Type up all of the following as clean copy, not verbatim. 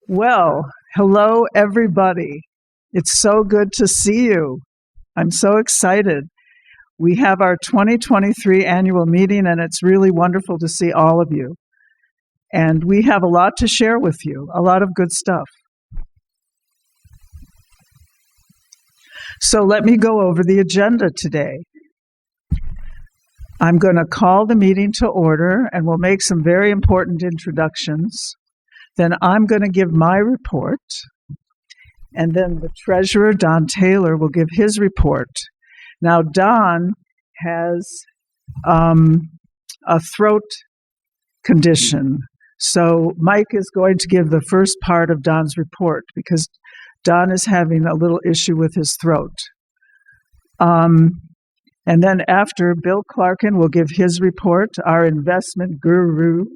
Well, hello, everybody. It's so good to see you. I'm so excited. We have our 2023 annual meeting, and it's really wonderful to see all of you. And we have a lot to share with you, a lot of good stuff. So let me go over the agenda today. I'm going to call the meeting to order, and we'll make some very important introductions. Then I'm going to give my report, and then the treasurer, Don Taylor, will give his report. Now, Don has a throat condition, so Mike is going to give the first part of Don's report because Don is having a little issue with his throat. And then after, Bill Clarkin will give his report, our investment guru.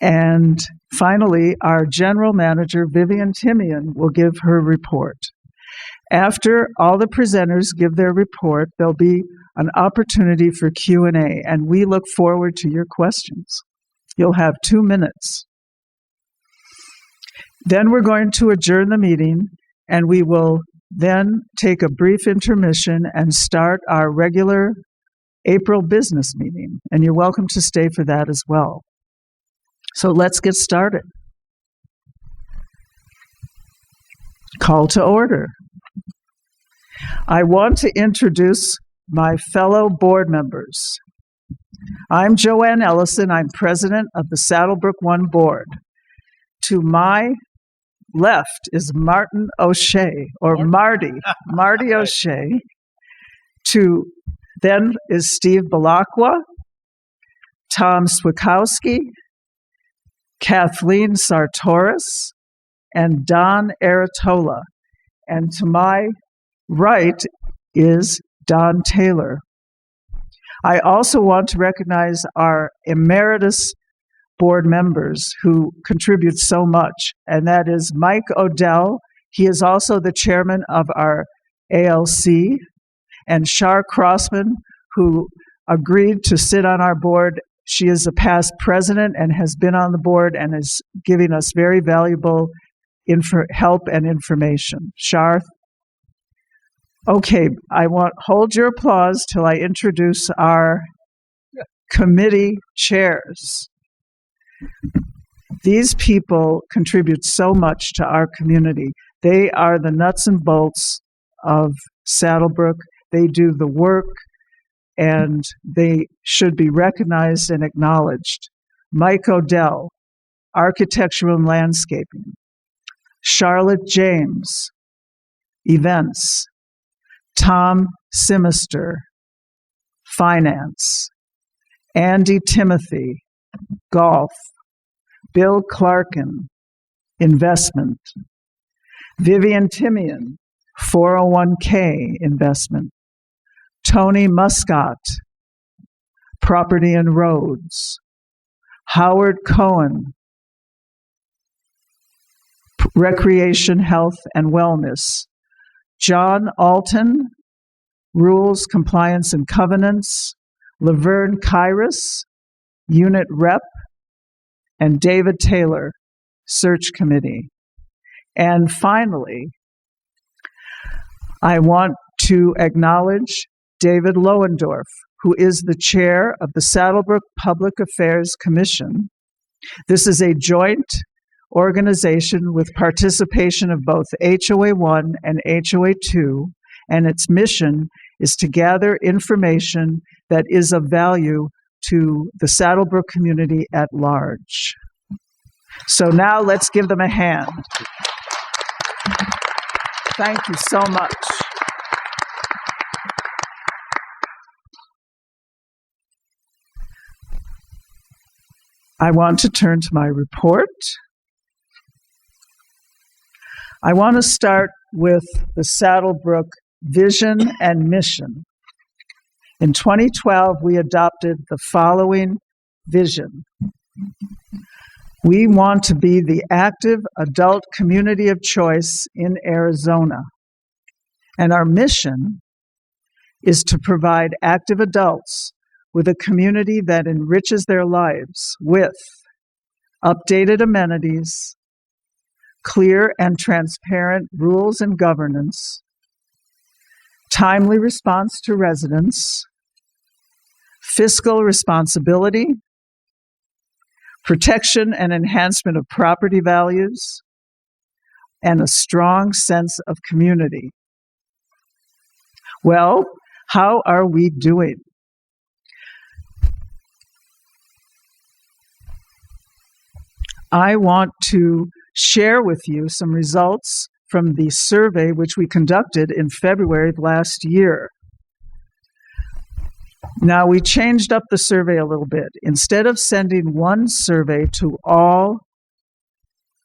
And finally, our general manager, Vivian Timian, will give her report. After all the presenters give their report, there'll be an opportunity for Q&A, and we look forward to your questions. You'll have 2 minutes. Then we're going to adjourn the meeting, and we will then take a brief intermission and start our regular April business meeting, and you're welcome to stay for that as well. So let's get started. Call to order. I want to introduce my fellow board members. I'm Joanne Ellison. I'm president of the SaddleBrooke One Board. To my left is Martin O'Shea, or Marty O'Shea. Then is Steve Belacqua, Tom Swikowski, Kathleen Sartoris, and Don Aratola. And to my right is Don Taylor. I also want to recognize our emeritus board members who contribute so much, and that is Mike Odell. He is also the chairman of our ALC, and Shar Crossman, who agreed to sit on our board. She is a past president and has been on the board and is giving us very valuable help and information. Shar? Okay, hold your applause till I introduce our committee chairs. These people contribute so much to our community. They are the nuts and bolts of SaddleBrooke. They do the work, and they should be recognized and acknowledged. Mike Odell, Architectural and Landscaping. Charlotte James, Events. Tom Simister, Finance. Andy Timothy, Golf. Bill Clarkin, Investment. Vivian Timian, 401k Investment. Tony Muscat, Property and Roads. Howard Cohen, Recreation, Health, and Wellness. John Alton, Rules, Compliance, and Covenants. Laverne Kairos, Unit Rep. And David Taylor, Search Committee. And finally, I want to acknowledge David Lohendorf, who is the chair of the SaddleBrooke Public Affairs Commission. This is a joint organization with participation of both HOA 1 and HOA 2, and its mission is to gather information that is of value to the SaddleBrooke community at large. So now let's give them a hand. Thank you so much. I want to turn to my report. I want to start with the SaddleBrooke vision and mission. In 2012, we adopted the following vision. We want to be the active adult community of choice in Arizona. And our mission is to provide active adults with a community that enriches their lives with updated amenities, clear and transparent rules and governance, timely response to residents, fiscal responsibility, protection and enhancement of property values, and a strong sense of community. Well, how are we doing? I want to share with you some results from the survey which we conducted in February of last year. Now, we changed up the survey a little bit. Instead of sending one survey to all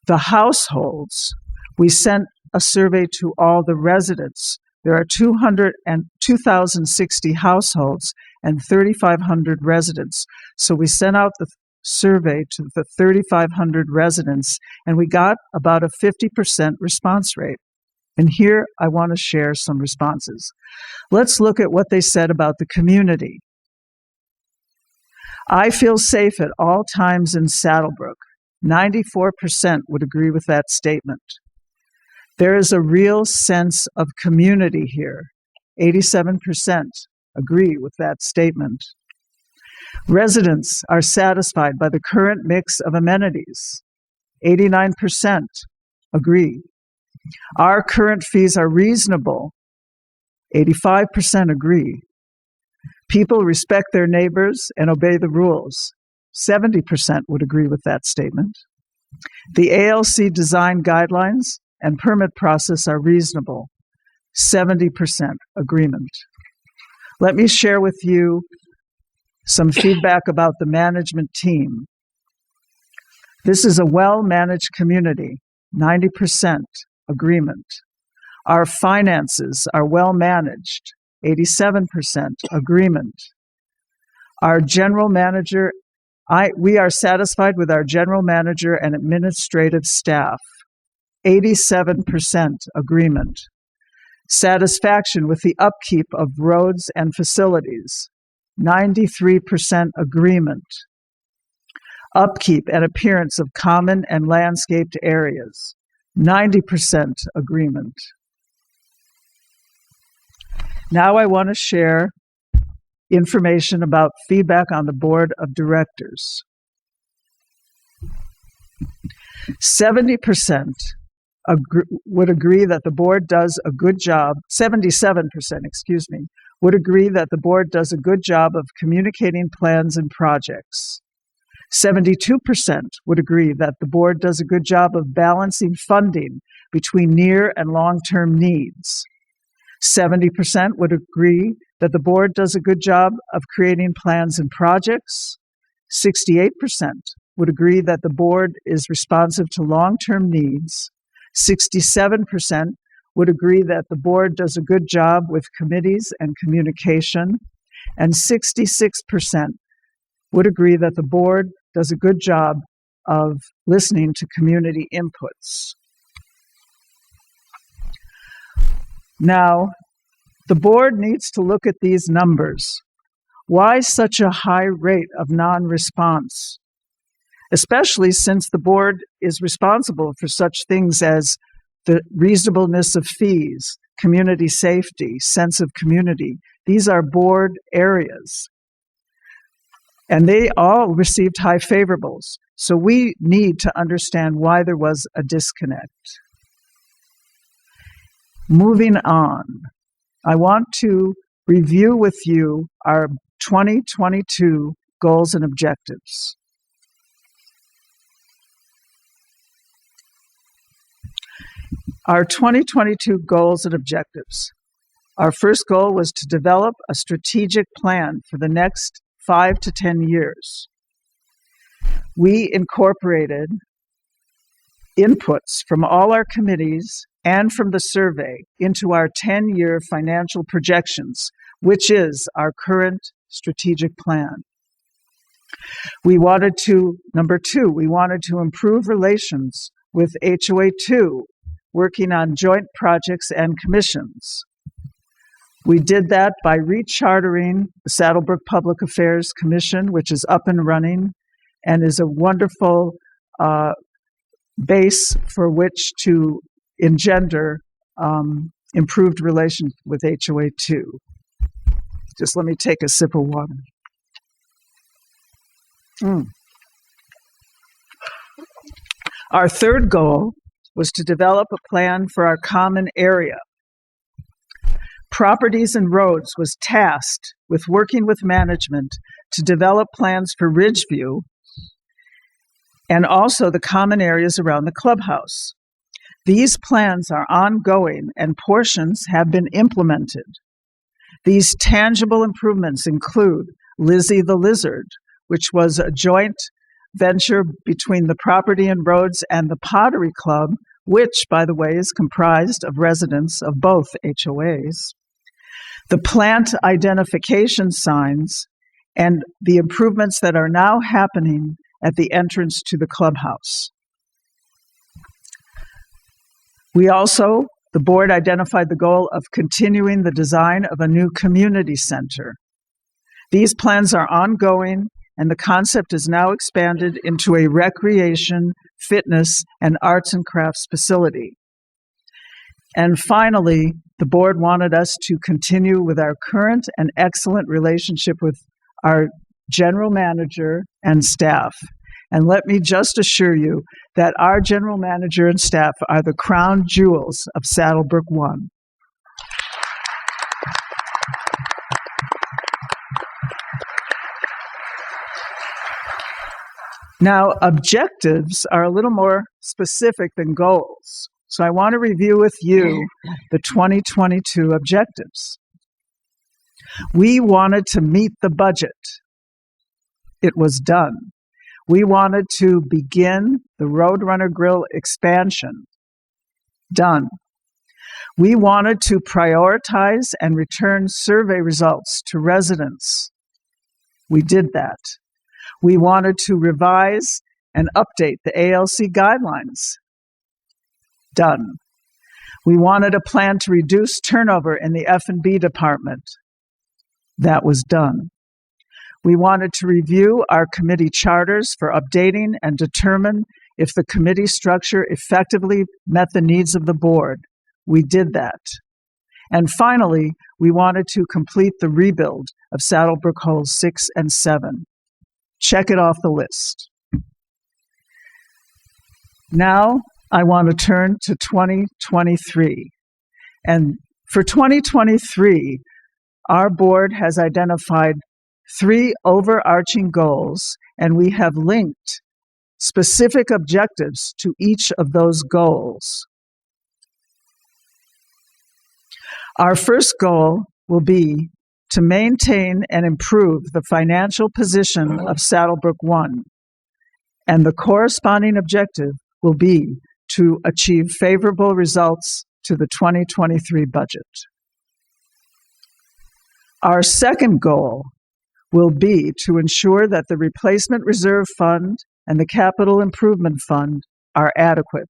the households, we sent a survey to all the residents. There are 2,060 households and 3,500 residents. So we sent out the survey to the 3,500 residents, and we got about a 50% response rate. And here I want to share some responses. Let's look at what they said about the community. I feel safe at all times in SaddleBrooke. 94% would agree with that statement. There is a real sense of community here. 87% agree with that statement. Residents are satisfied by the current mix of amenities. 89% agree. Our current fees are reasonable. 85% agree. People respect their neighbors and obey the rules. 70% would agree with that statement. The ALC design guidelines and permit process are reasonable. 70% agreement. Let me share with you some feedback about the management team. This is a well-managed community. 90% agreement. Our finances are well-managed. 87% agreement. Our general manager, we are satisfied with our general manager and administrative staff. 87% agreement. Satisfaction with the upkeep of roads and facilities. 93% agreement. Upkeep and appearance of common and landscaped areas. 90% agreement. Now I want to share information about feedback on the board of directors. 70% would agree that the board does a good job, 77%, would agree that the board does a good job of communicating plans and projects. 72% would agree that the board does a good job of balancing funding between near and long-term needs. 70% would agree that the board does a good job of creating plans and projects. 68% would agree that the board is responsive to long-term needs. 67% would agree that the board does a good job with committees and communication. And 66% would agree that the board does a good job of listening to community inputs. Now, the board needs to look at these numbers. Why such a high rate of non-response? Especially since the board is responsible for such things as the reasonableness of fees, community safety, sense of community. These are board areas. And they all received high favorables. So we need to understand why there was a disconnect. Moving on, I want to review with you our 2022 goals and objectives. Our 2022 goals and objectives. Our first goal was to develop a strategic plan for the next 5 to 10 years. We incorporated inputs from all our committees and from the survey into our 10-year financial projections, which is our current strategic plan. Number two, we wanted to improve relations with HOA2, working on joint projects and commissions. We did that by rechartering the SaddleBrooke Public Affairs Commission, which is up and running and is a wonderful base for which to engender improved relations with HOA2. Just let me take a sip of water. Our third goal was to develop a plan for our common area. Properties and Roads was tasked with working with management to develop plans for Ridgeview and also the common areas around the clubhouse. These plans are ongoing and portions have been implemented. These tangible improvements include Lizzie the Lizard, which was a joint venture between the Property and Roads and the Pottery Club, which, by the way, is comprised of residents of both HOAs. The plant identification signs and the improvements that are now happening at the entrance to the clubhouse. We also, the board identified the goal of continuing the design of a new community center. These plans are ongoing, and the concept is now expanded into a recreation, fitness, and arts and crafts facility. And finally, the board wanted us to continue with our current and excellent relationship with our general manager and staff. And let me just assure you that our general manager and staff are the crown jewels of SaddleBrooke One. Now, objectives are a little more specific than goals. So I want to review with you the 2022 objectives. We wanted to meet the budget. It was done. We wanted to begin the Roadrunner Grill expansion. Done. We wanted to prioritize and return survey results to residents. We did that. We wanted to revise and update the ALC guidelines. Done. We wanted a plan to reduce turnover in the F&B department. That was done. We wanted to review our committee charters for updating and determine if the committee structure effectively met the needs of the board. We did that. And finally, we wanted to complete the rebuild of SaddleBrooke Holes 6 and 7. Check it off the list. Now, I want to turn to 2023. And for 2023, our board has identified 3 overarching goals, and we have linked specific objectives to each of those goals. Our first goal will be to maintain and improve the financial position of SaddleBrooke One, and the corresponding objective will be to achieve favorable results to the 2023 budget. Our second goal will be to ensure that the Replacement Reserve Fund and the Capital Improvement Fund are adequate,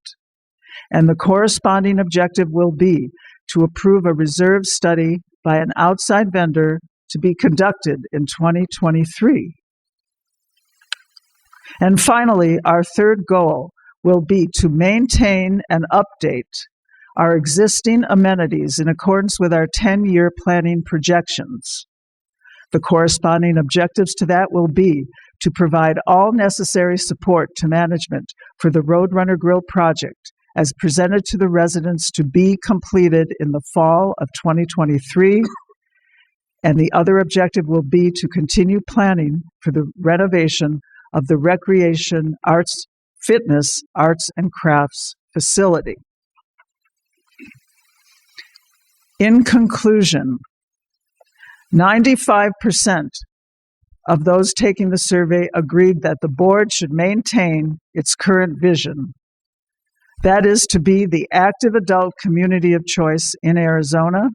and the corresponding objective will be to approve a reserve study by an outside vendor to be conducted in 2023. And finally, our third goal will be to maintain and update our existing amenities in accordance with our 10-year planning projections. The corresponding objectives to that will be to provide all necessary support to management for the Roadrunner Grill project as presented to the residents to be completed in the fall of 2023. And the other objective will be to continue planning for the renovation of the recreation, arts, fitness, arts and crafts facility. In conclusion, 95% of those taking the survey agreed that the board should maintain its current vision. That is to be the active adult community of choice in Arizona,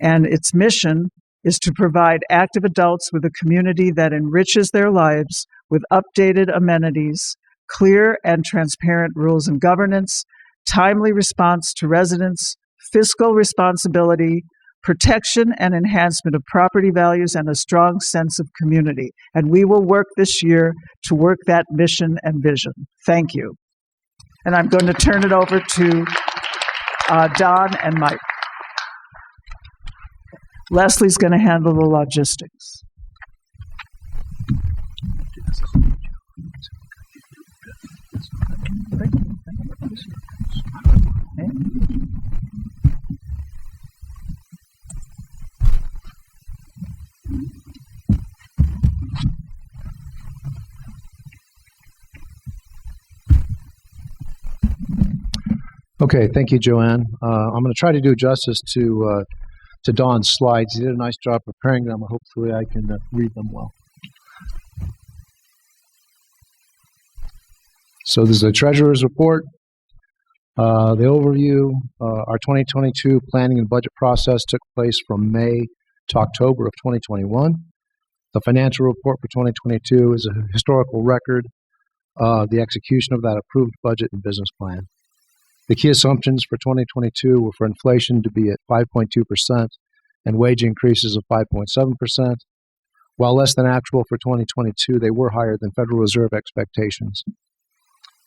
and its mission is to provide active adults with a community that enriches their lives with updated amenities, clear and transparent rules and governance, timely response to residents, fiscal responsibility, protection and enhancement of property values, and a strong sense of community. And we will work this year to work that mission and vision. Thank you. And I'm going to turn it over to Don and Mike. Leslie's going to handle the logistics. Okay, thank you, Joanne. I'm going to try to do justice to Don's slides. He did a nice job preparing them. Hopefully I can read them well. So this is the Treasurer's Report. The overview, our 2022 planning and budget process took place from May to October of 2021. The financial report for 2022 is a historical record of the execution of that approved budget and business plan. The key assumptions for 2022 were for inflation to be at 5.2% and wage increases of 5.7%. While less than actual for 2022, they were higher than Federal Reserve expectations.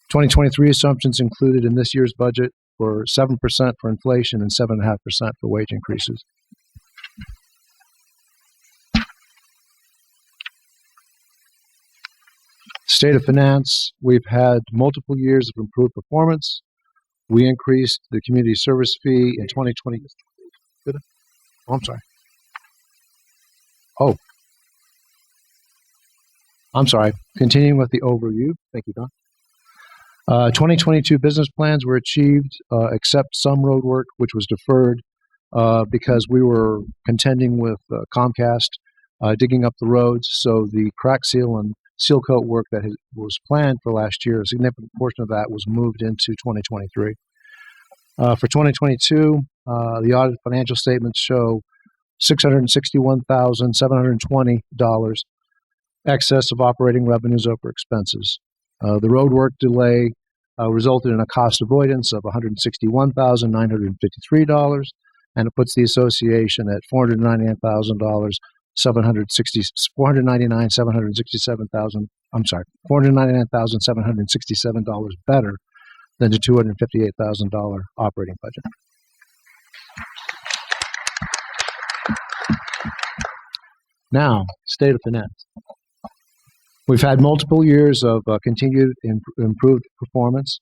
2023 assumptions included in this year's budget were 7% for inflation and 7.5% for wage increases. State of finance, we've had multiple years of improved performance. We increased the community service fee in 2020. Oh, I'm sorry. Oh, I'm sorry. Continuing with the overview. Thank you, Don. 2022 business plans were achieved, except some road work, which was deferred because we were contending with Comcast digging up the roads. So the crack seal and seal coat work that was planned for last year, a significant portion of that was moved into 2023. For 2022, the audited financial statements show $661,720 excess of operating revenues over expenses. The road work delay resulted in a cost avoidance of $161,953, and it puts the association at $499,767 better than the $258,000 operating budget. Now, state of finance. We've had multiple years of continued improved performance.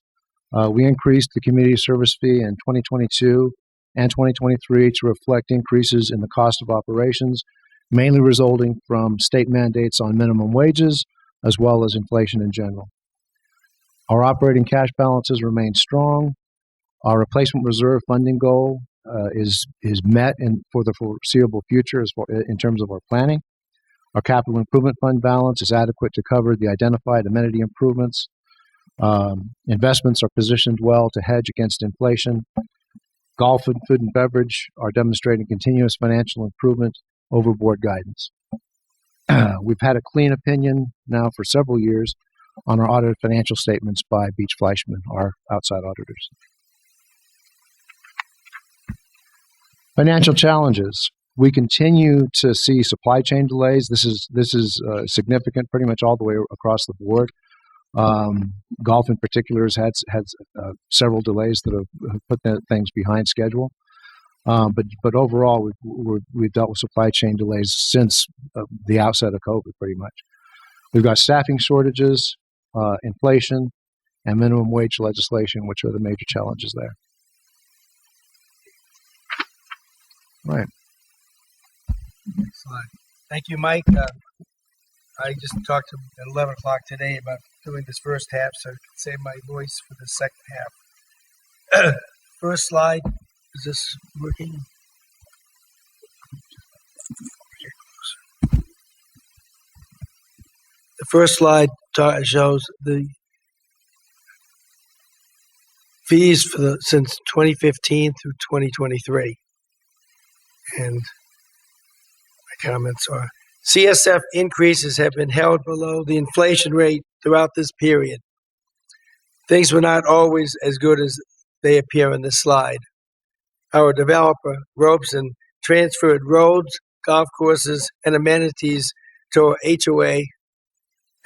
We increased the community service fee in 2022 and 2023 to reflect increases in the cost of operations, mainly resulting from state mandates on minimum wages, as well as inflation in general. Our operating cash balances remain strong. Our replacement reserve funding goal is met for the foreseeable future in terms of our planning. Our capital improvement fund balance is adequate to cover the identified amenity improvements. Investments are positioned well to hedge against inflation. Golf and food and beverage are demonstrating continuous financial improvement over board guidance. We've had a clean opinion now for several years on our audited financial statements by Beach Fleischman, our outside auditors. Financial challenges. We continue to see supply chain delays. This is significant pretty much all the way across the board. Golf in particular has had several delays that have put things behind schedule. But overall, we've dealt with supply chain delays since the outset of COVID pretty much. We've got staffing shortages, inflation, and minimum wage legislation, which are the major challenges there. Right. Next slide. Thank you, Mike. I just talked to him at 11 o'clock today about doing this first half, so I can save my voice for the second half. First slide. Is this working? The first slide shows the fees for since 2015 through 2023. And my comments are, CSF increases have been held below the inflation rate throughout this period. Things were not always as good as they appear in this slide. Our developer, Robeson, transferred roads, golf courses, and amenities to our HOA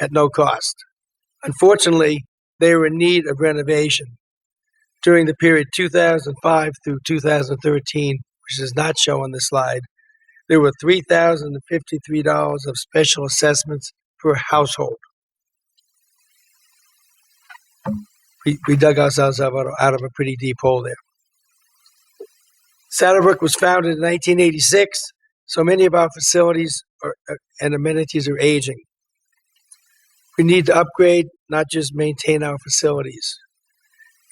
at no cost. Unfortunately, they were in need of renovation. during the period 2005 through 2013, which is not shown on the slide, there were $3,053 of special assessments per household. We dug ourselves out of a pretty deep hole there. SaddleBrooke was founded in 1986, so many of our facilities and amenities are aging. We need to upgrade, not just maintain our facilities.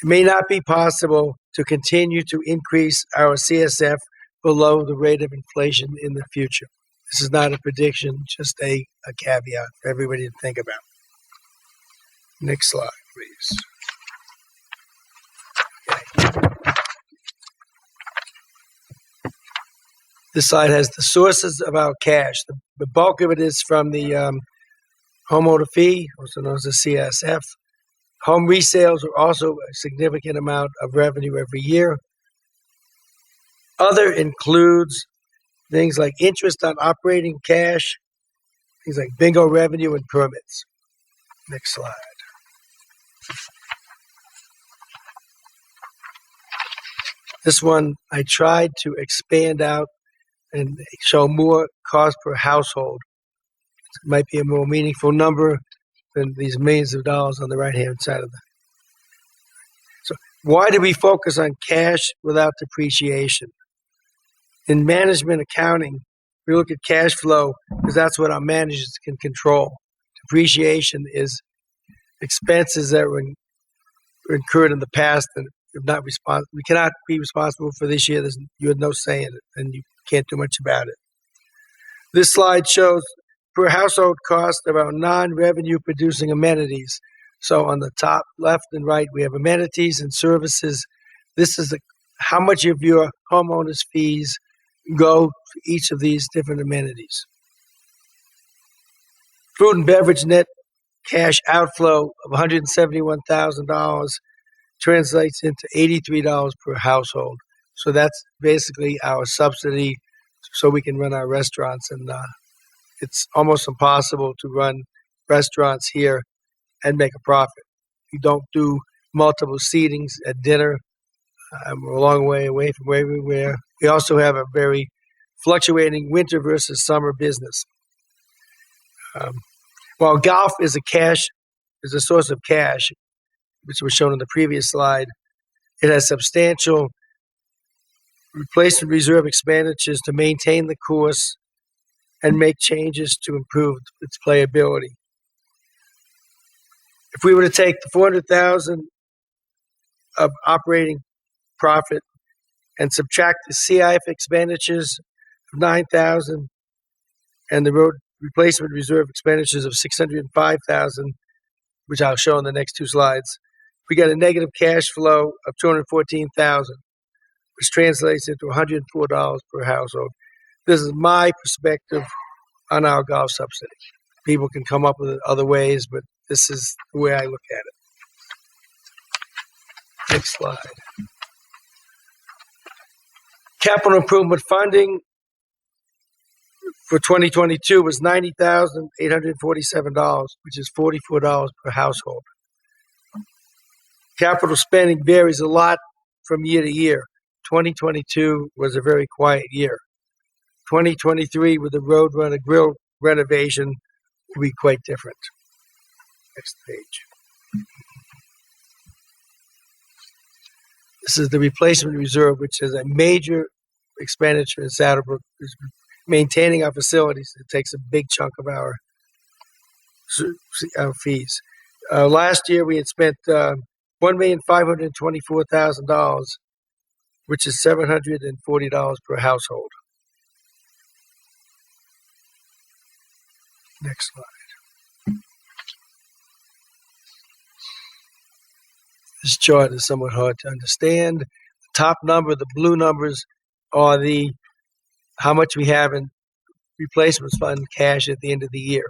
It may not be possible to continue to increase our CSF below the rate of inflation in the future. This is not a prediction, just a caveat for everybody to think about. Next slide, please. This slide has the sources of our cash. The bulk of it is from the homeowner fee, also known as the CSF. Home resales are also a significant amount of revenue every year. Other includes things like interest on operating cash, things like bingo revenue and permits. Next slide. This one I tried to expand out and show more cost per household. It might be a more meaningful number than these millions of dollars on the right-hand side of the. So why do we focus on cash without depreciation? In management accounting, we look at cash flow because that's what our managers can control. Depreciation is expenses that were incurred in the past and not responsible. We cannot be responsible for this year. You had no say in it, and you can't do much about it. This slide shows per household cost of our non-revenue producing amenities. So on the top left and right, we have amenities and services. This is how much of your homeowner's fees go to each of these different amenities. Food and beverage net cash outflow of $171,000 translates into $83 per household. So that's basically our subsidy so we can run our restaurants. And it's almost impossible to run restaurants here and make a profit. We don't do multiple seatings at dinner. We're a long way away from where we were. We also have a very fluctuating winter versus summer business. While golf is a source of cash, which was shown in the previous slide, it has substantial replacement reserve expenditures to maintain the course and make changes to improve its playability. If we were to take the $400,000 of operating profit and subtract the CIF expenditures of $9,000 and the road replacement reserve expenditures of $605,000, which I'll show in the next two slides, we got a negative cash flow of $214,000, which translates into $104 per household. This is my perspective on our golf subsidy. People can come up with it other ways, but this is the way I look at it. Next slide. Capital improvement funding for 2022 was $90,847, which is $44 per household. Capital spending varies a lot from year to year. 2022 was a very quiet year. 2023 with the Roadrunner Grill renovation will be quite different. Next page. This is the replacement reserve, which is a major expenditure in SaddleBrooke. Maintaining our facilities, it takes a big chunk of our fees. Last year we had spent $1,524,000, which is $740 per household. Next slide. This chart is somewhat hard to understand. The top number, the blue numbers, are how much we have in replacement fund cash at the end of the year.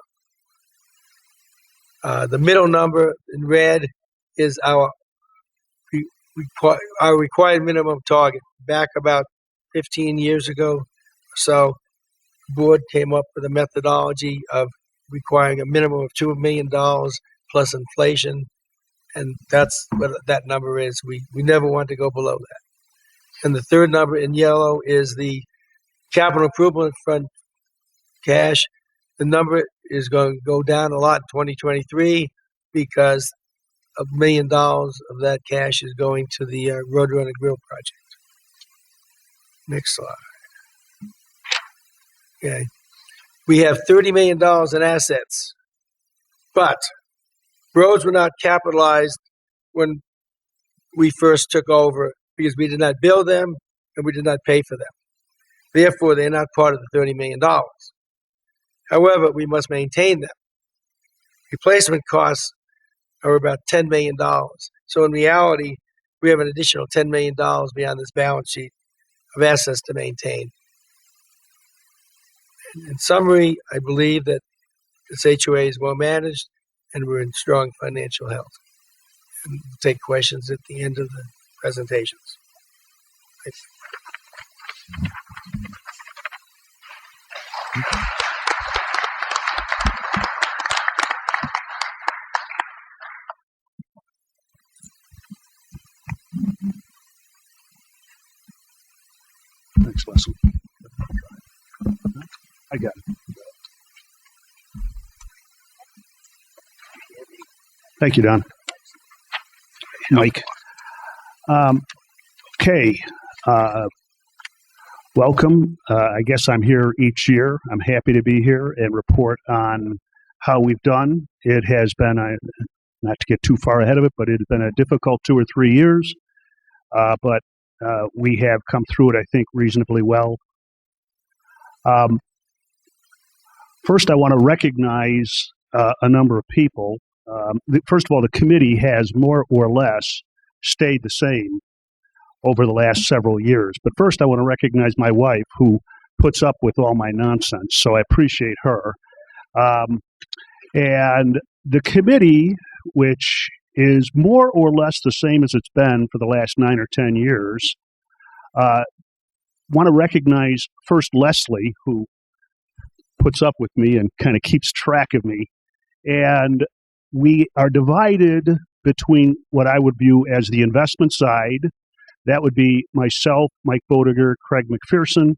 The middle number in red is our required minimum target. Back about 15 years ago or so, the board came up with a methodology of requiring a minimum of $2 million plus inflation, and that's what that number is. We never want to go below that. And the third number in yellow is the capital improvement fund cash. The number is going to go down a lot in 2023 because $1 million of that cash is going to the Roadrunner Grill project. Next slide. Okay. We have $30 million in assets, but roads were not capitalized when we first took over because we did not build them and we did not pay for them. Therefore, they're not part of the $30 million. However, we must maintain them. Replacement costs are about $10 million. So in reality, we have an additional $10 million beyond this balance sheet of assets to maintain. In summary, I believe that this HOA is well managed and we're in strong financial health. And we'll take questions at the end of the presentations. Thanks. Thanks, Leslie. I got it. Thank you, Don. Mike. Okay. Welcome. I guess I'm here each year. I'm happy to be here and report on how we've done. It has been, not to get too far ahead of it, but it has been a difficult 2 or 3 years. But we have come through it, I think, reasonably well. First, I want to recognize a number of people. First of all, the committee has more or less stayed the same over the last several years. But first, I want to recognize my wife, who puts up with all my nonsense, so I appreciate her. And the committee, which is more or less the same as it's been for the last 9 or 10 years, want to recognize first Leslie, who puts up with me and kind of keeps track of me. And we are divided between what I would view as the investment side. That would be myself, Mike Bodiger, Craig McPherson,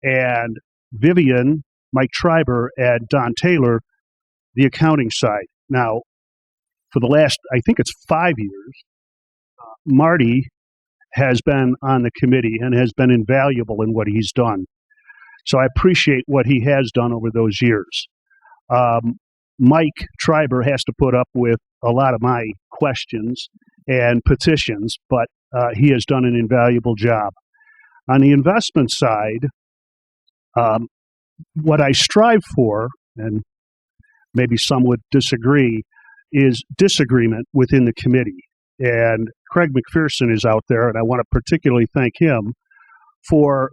and Vivian, Mike Schreiber, and Don Taylor, the accounting side. Now, for the last, I think it's 5 years, Marty has been on the committee and has been invaluable in what he's done. So I appreciate what he has done over those years. Mike Schreiber has to put up with a lot of my questions and petitions, but he has done an invaluable job. On the investment side, what I strive for, and maybe some would disagree, is disagreement within the committee. And Craig McPherson is out there, and I want to particularly thank him for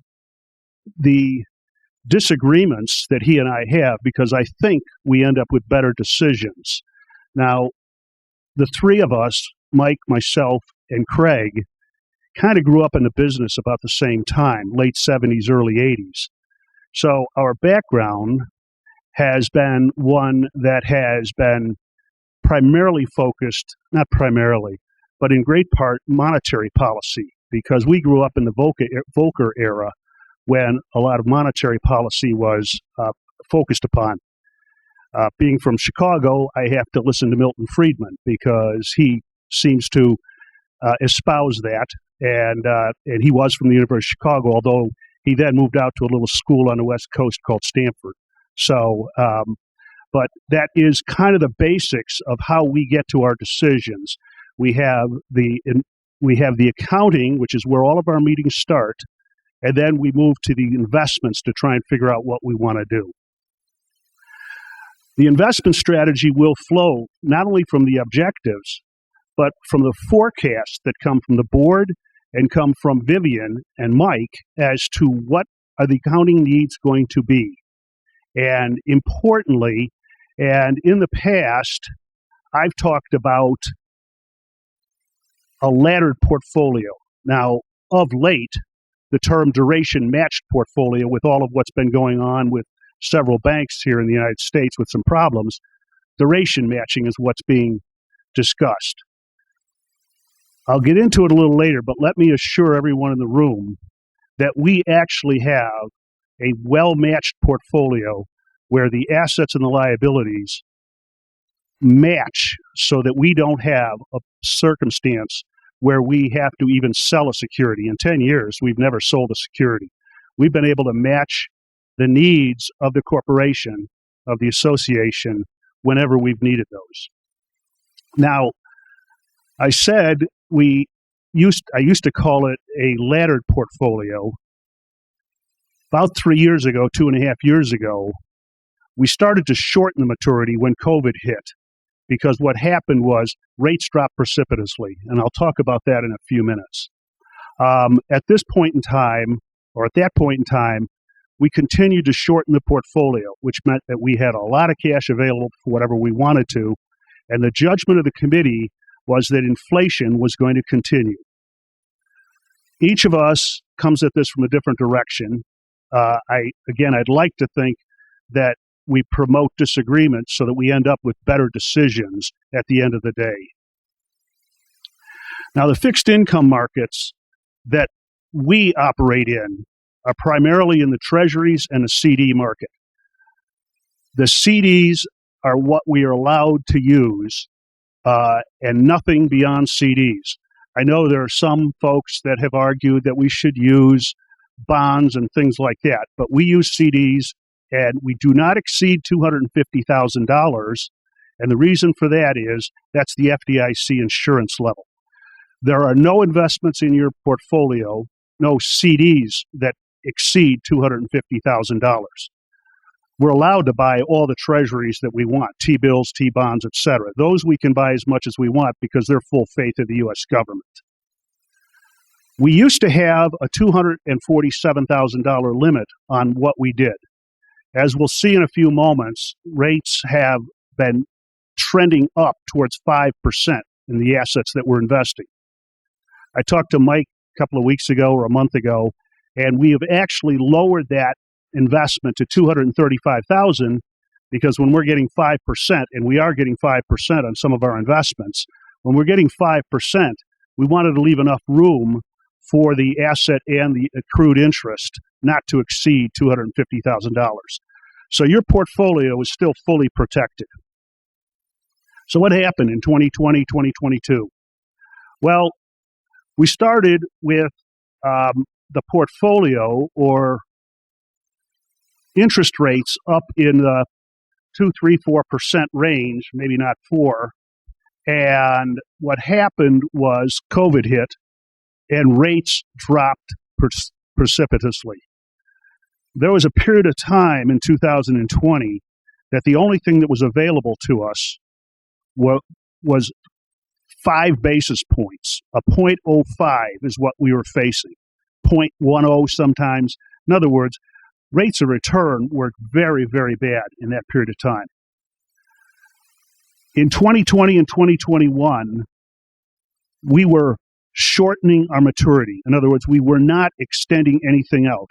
the disagreements that he and I have, because I think we end up with better decisions. Now, the three of us, Mike, myself, and Craig, kind of grew up in the business about the same time, late 70s, early 80s. So our background has been one that has been primarily focused, not primarily, but in great part monetary policy, because we grew up in the Volcker era when a lot of monetary policy was focused upon. Being from Chicago, I have to listen to Milton Friedman because he seems to espouse that, and he was from the University of Chicago, although he then moved out to a little school on the West Coast called Stanford. So, but that is kind of the basics of how we get to our decisions. We have the accounting, which is where all of our meetings start, and then we move to the investments to try and figure out what we want to do. The investment strategy will flow not only from the objectives, but from the forecasts that come from the board and come from Vivian and Mike as to what are the accounting needs going to be. And importantly, and in the past, I've talked about a laddered portfolio. Now, of late, the term duration matched portfolio, with all of what's been going on with several banks here in the United States with some problems, duration matching is what's being discussed. I'll get into it a little later, but let me assure everyone in the room that we actually have a well-matched portfolio where the assets and the liabilities match so that we don't have a circumstance where we have to even sell a security. In 10 years, we've never sold a security. We've been able to match the needs of the corporation, of the association, whenever we've needed those. Now, I said I used to call it a laddered portfolio. About 3 years ago, 2.5 years ago, we started to shorten the maturity when COVID hit, because what happened was rates dropped precipitously, and I'll talk about that in a few minutes. At that point in time, we continued to shorten the portfolio, which meant that we had a lot of cash available for whatever we wanted to, and the judgment of the committee was that inflation was going to continue. Each of us comes at this from a different direction. I'd like to think that we promote disagreement so that we end up with better decisions at the end of the day. Now, the fixed income markets that we operate in are primarily in the treasuries and the CD market. The CDs are what we are allowed to use, and nothing beyond CDs. I know there are some folks that have argued that we should use bonds and things like that, but we use CDs, and we do not exceed $250,000, and the reason for that is that's the FDIC insurance level. There are no investments in your portfolio, no CDs that exceed $250,000. We're allowed to buy all the treasuries that we want, T-bills, T-bonds, etc. Those we can buy as much as we want because they're full faith in the U.S. government. We used to have a $247,000 limit on what we did. As we'll see in a few moments, rates have been trending up towards 5% in the assets that we're investing. I talked to Mike a couple of weeks ago or a month ago, and we have actually lowered that investment to $235,000 because when we're getting 5%, and we are getting 5% on some of our investments, when we're getting 5%, we wanted to leave enough room for the asset and the accrued interest not to exceed $250,000. So your portfolio is still fully protected. So what happened in 2020, 2022? Well, we started with the portfolio or interest rates up in the 2-4% range, maybe not 4. And what happened was COVID hit and rates dropped precipitously. There was a period of time in 2020 that the only thing that was available to us was 5 basis points. A 0.05 is what we were facing. 0.10 sometimes. In other words, rates of return were very, very bad in that period of time. In 2020 and 2021, we were shortening our maturity. In other words, we were not extending anything out.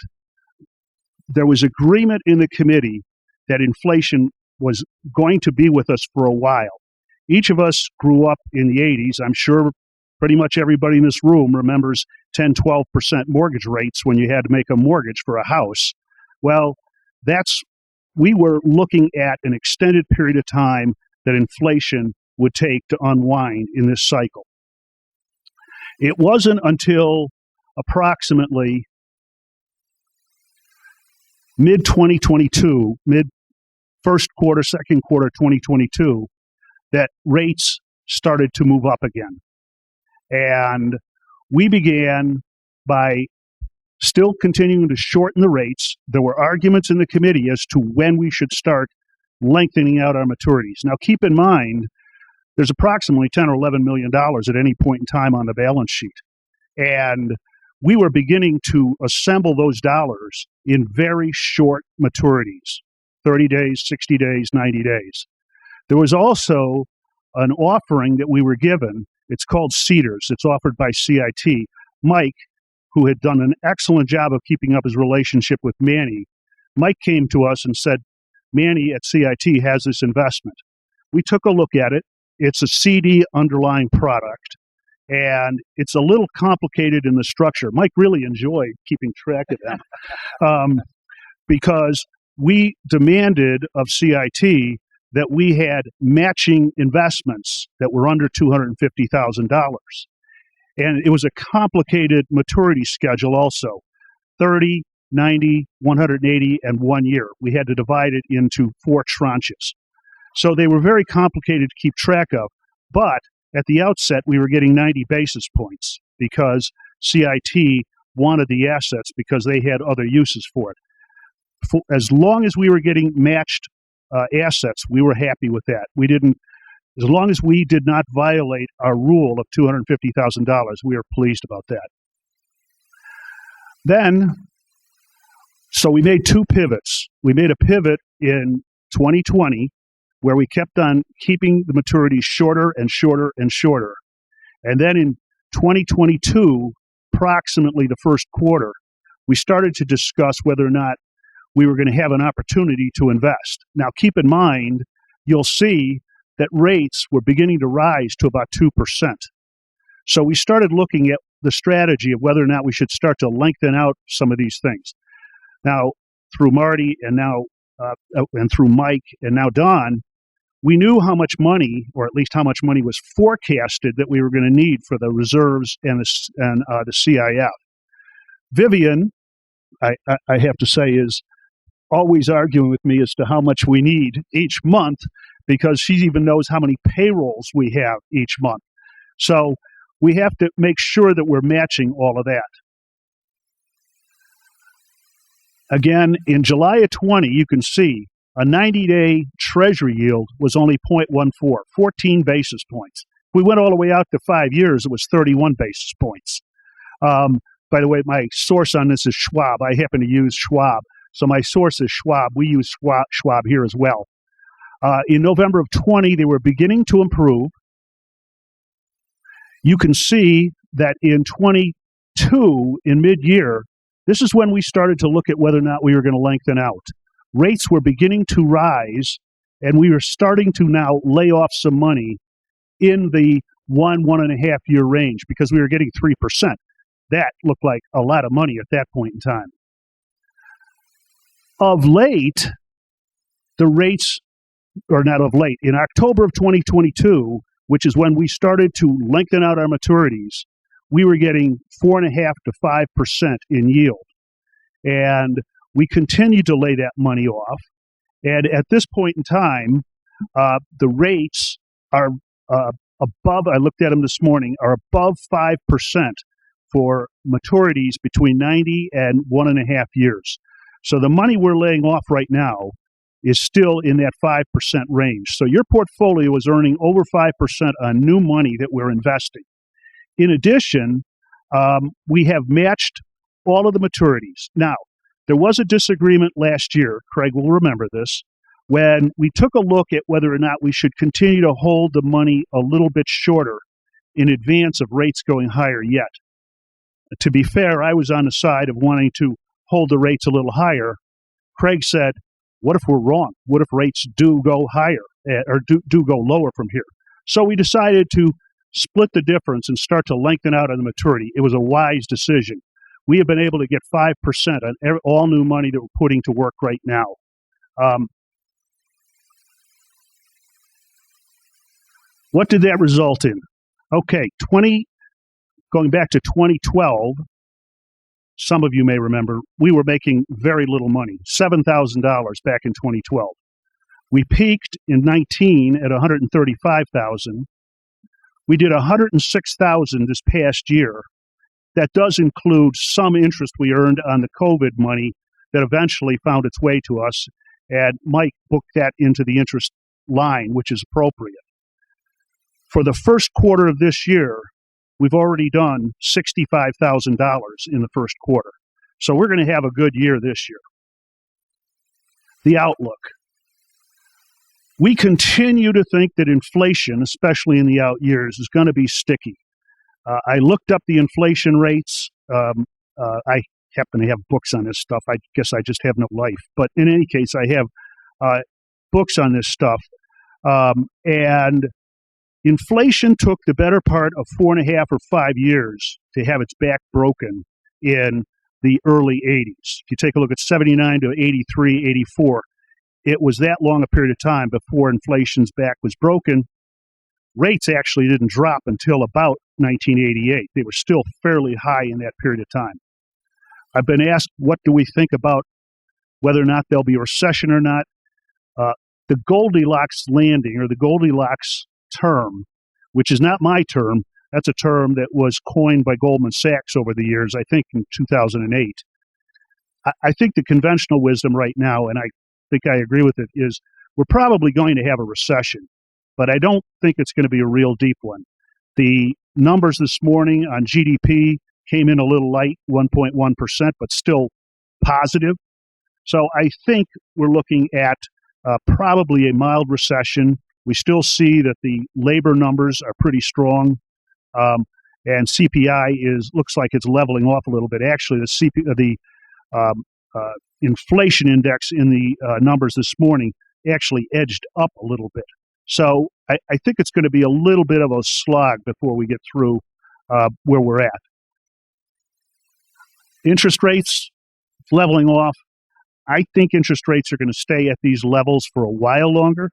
There was agreement in the committee that inflation was going to be with us for a while. Each of us grew up in the 80s. I'm sure pretty much everybody in this room remembers 10-12% mortgage rates when you had to make a mortgage for a house. Well, we were looking at an extended period of time that inflation would take to unwind in this cycle. It wasn't until approximately mid-2022, first quarter, second quarter 2022, that rates started to move up again. And we began by still continuing to shorten the rates. There were arguments in the committee as to when we should start lengthening out our maturities. Now, keep in mind, there's approximately $10 or $11 million at any point in time on the balance sheet. And we were beginning to assemble those dollars in very short maturities, 30 days, 60 days, 90 days. There was also an offering that we were given. It's called Cedars. It's offered by CIT. Mike, who had done an excellent job of keeping up his relationship with Manny, Mike came to us and said, Manny at CIT has this investment. We took a look at it. It's a CD underlying product, and it's a little complicated in the structure. Mike really enjoyed keeping track of them because we demanded of CIT that we had matching investments that were under $250,000. And it was a complicated maturity schedule also, 30, 90, 180, and 1 year. We had to divide it into 4 tranches. So they were very complicated to keep track of. But at the outset, we were getting 90 basis points because CIT wanted the assets because they had other uses for it. As long as we were getting matched assets, we were happy with that. We didn't, as long as we did not violate our rule of $250,000, we were pleased about that. Then, so we made 2 pivots. We made a pivot in 2020 where we kept on keeping the maturities shorter and shorter and shorter. And then in 2022, approximately the first quarter, we started to discuss whether or not we were going to have an opportunity to invest. Now, keep in mind, you'll see that rates were beginning to rise to about 2%. So we started looking at the strategy of whether or not we should start to lengthen out some of these things. Now, through Marty and now and through Mike and now Don, we knew how much money, or at least how much money was forecasted that we were going to need for the reserves and the CIF. Vivian, I have to say, is always arguing with me as to how much we need each month because she even knows how many payrolls we have each month. So we have to make sure that we're matching all of that. Again, in July of 20, you can see a 90-day Treasury yield was only 0.14, 14 basis points. If we went all the way out to 5 years, it was 31 basis points. By the way, my source on this is Schwab. I happen to use Schwab. So my source is Schwab. We use Schwab here as well. In November of 20, they were beginning to improve. You can see that in 22, in mid-year, this is when we started to look at whether or not we were going to lengthen out. Rates were beginning to rise, and we were starting to now lay off some money in the 1.5 year range because we were getting 3%. That looked like a lot of money at that point in time. Of late, the rates, or not of late, in October of 2022, which is when we started to lengthen out our maturities, we were getting 4.5% to 5% in yield. And we continued to lay that money off. And at this point in time, the rates are above, I looked at them this morning, are above 5% for maturities between 90 and 1.5 years. So the money we're laying off right now is still in that 5% range. So your portfolio is earning over 5% on new money that we're investing. In addition, we have matched all of the maturities. Now, there was a disagreement last year, Craig will remember this, when we took a look at whether or not we should continue to hold the money a little bit shorter in advance of rates going higher yet. To be fair, I was on the side of wanting to hold the rates a little higher. Craig said, what if we're wrong? What if rates do go higher or do go lower from here? So we decided to split the difference and start to lengthen out on the maturity. It was a wise decision. We have been able to get 5% on all new money that we're putting to work right now. What did that result in? Okay, going back to 2012, some of you may remember, we were making very little money, $7,000 back in 2012. We peaked in 19 at $135,000. We did $106,000 this past year. That does include some interest we earned on the COVID money that eventually found its way to us, and Mike booked that into the interest line, which is appropriate. For the first quarter of this year, we've already done $65,000 in the first quarter. So we're going to have a good year this year. The outlook. We continue to think that inflation, especially in the out years, is going to be sticky. I looked up the inflation rates. I happen to have books on this stuff. I guess I just have no life. But in any case, I have books on this stuff. And Inflation took the better part of 4.5 or 5 years to have its back broken in the early 80s. If you take a look at 79 to 83, 84, it was that long a period of time before inflation's back was broken. Rates actually didn't drop until about 1988. They were still fairly high in that period of time. I've been asked, what do we think about whether or not there'll be a recession or not? The Goldilocks landing, or the Goldilocks term, which is not my term, that's a term that was coined by Goldman Sachs over the years, I think in 2008. I think the conventional wisdom right now, and I think I agree with it, is we're probably going to have a recession, but I don't think it's going to be a real deep one. The numbers this morning on GDP came in a little light, 1.1%, but still positive. So I think we're looking at probably a mild recession. We still see that the labor numbers are pretty strong, and CPI looks like it's leveling off a little bit. Actually, the inflation index in the numbers this morning actually edged up a little bit. So I think it's going to be a little bit of a slog before we get through where we're at. Interest rates leveling off. I think interest rates are going to stay at these levels for a while longer.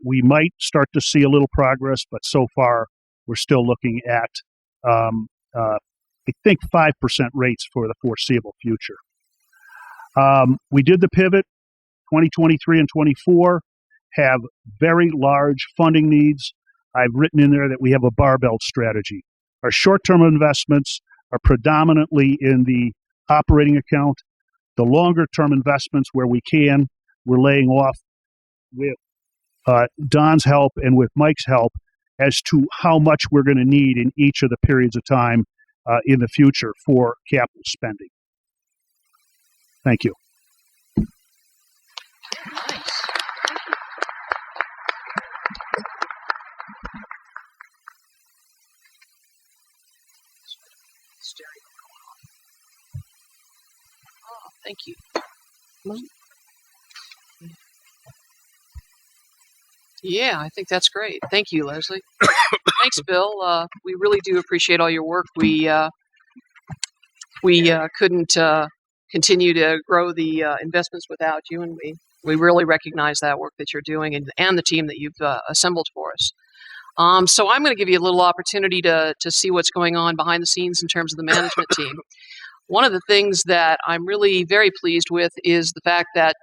We might start to see a little progress, but so far we're still looking at, I think, 5% rates for the foreseeable future. We did the pivot. 2023 and 24 have very large funding needs. I've written in there that we have a barbell strategy. Our short-term investments are predominantly in the operating account. The longer-term investments, where we can, we're laying off with Don's help and with Mike's help as to how much we're going to need in each of the periods of time in the future for capital spending. Thank you. Thank you. Yeah, I think that's great. Thank you, Leslie. Thanks, Bill. We really do appreciate all your work. We couldn't continue to grow the investments without you, and we really recognize that work that you're doing and the team that you've assembled for us. So I'm going to give you a little opportunity to see what's going on behind the scenes in terms of the management team. One of the things that I'm really very pleased with is the fact that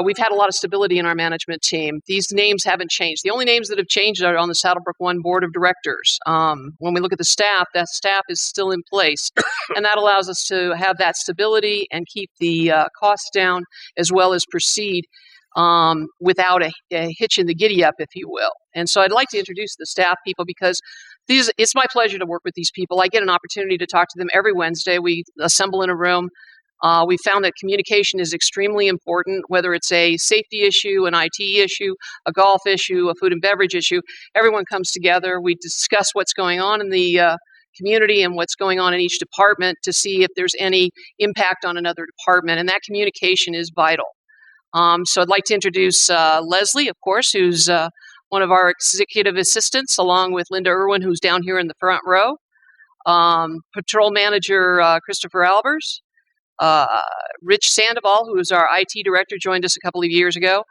we've had a lot of stability in our management team. These names haven't changed. The only names that have changed are on the SaddleBrooke One Board of Directors. When we look at the staff, that staff is still in place, and that allows us to have that stability and keep the costs down, as well as proceed without a hitch in the giddy-up, if you will. And so I'd like to introduce the staff people, because it's my pleasure to work with these people. I get an opportunity to talk to them every Wednesday. We assemble in a room. We found that communication is extremely important, whether it's a safety issue, an IT issue, a golf issue, a food and beverage issue. Everyone comes together. We discuss what's going on in the community and what's going on in each department to see if there's any impact on another department, and that communication is vital. So I'd like to introduce Leslie, of course, who's one of our executive assistants, along with Linda Irwin, who's down here in the front row. Patrol Manager Christopher Albers. Rich Sandoval, who is our IT director, joined us a couple of years ago.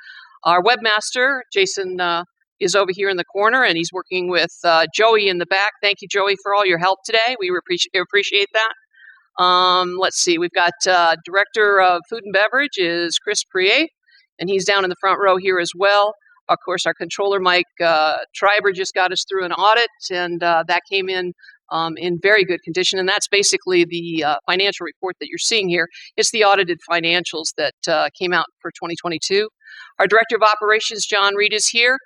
Our webmaster, Jason, is over here in the corner, and he's working with Joey in the back. Thank you, Joey, for all your help today. We appreciate that. Let's see, we've got Director of Food and Beverage is Chris Prier, and he's down in the front row here as well. Of course, our controller, Mike Triber, just got us through an audit, and that came in very good condition. And that's basically the financial report that you're seeing here. It's the audited financials that came out for 2022. Our Director of Operations, John Reed, is here.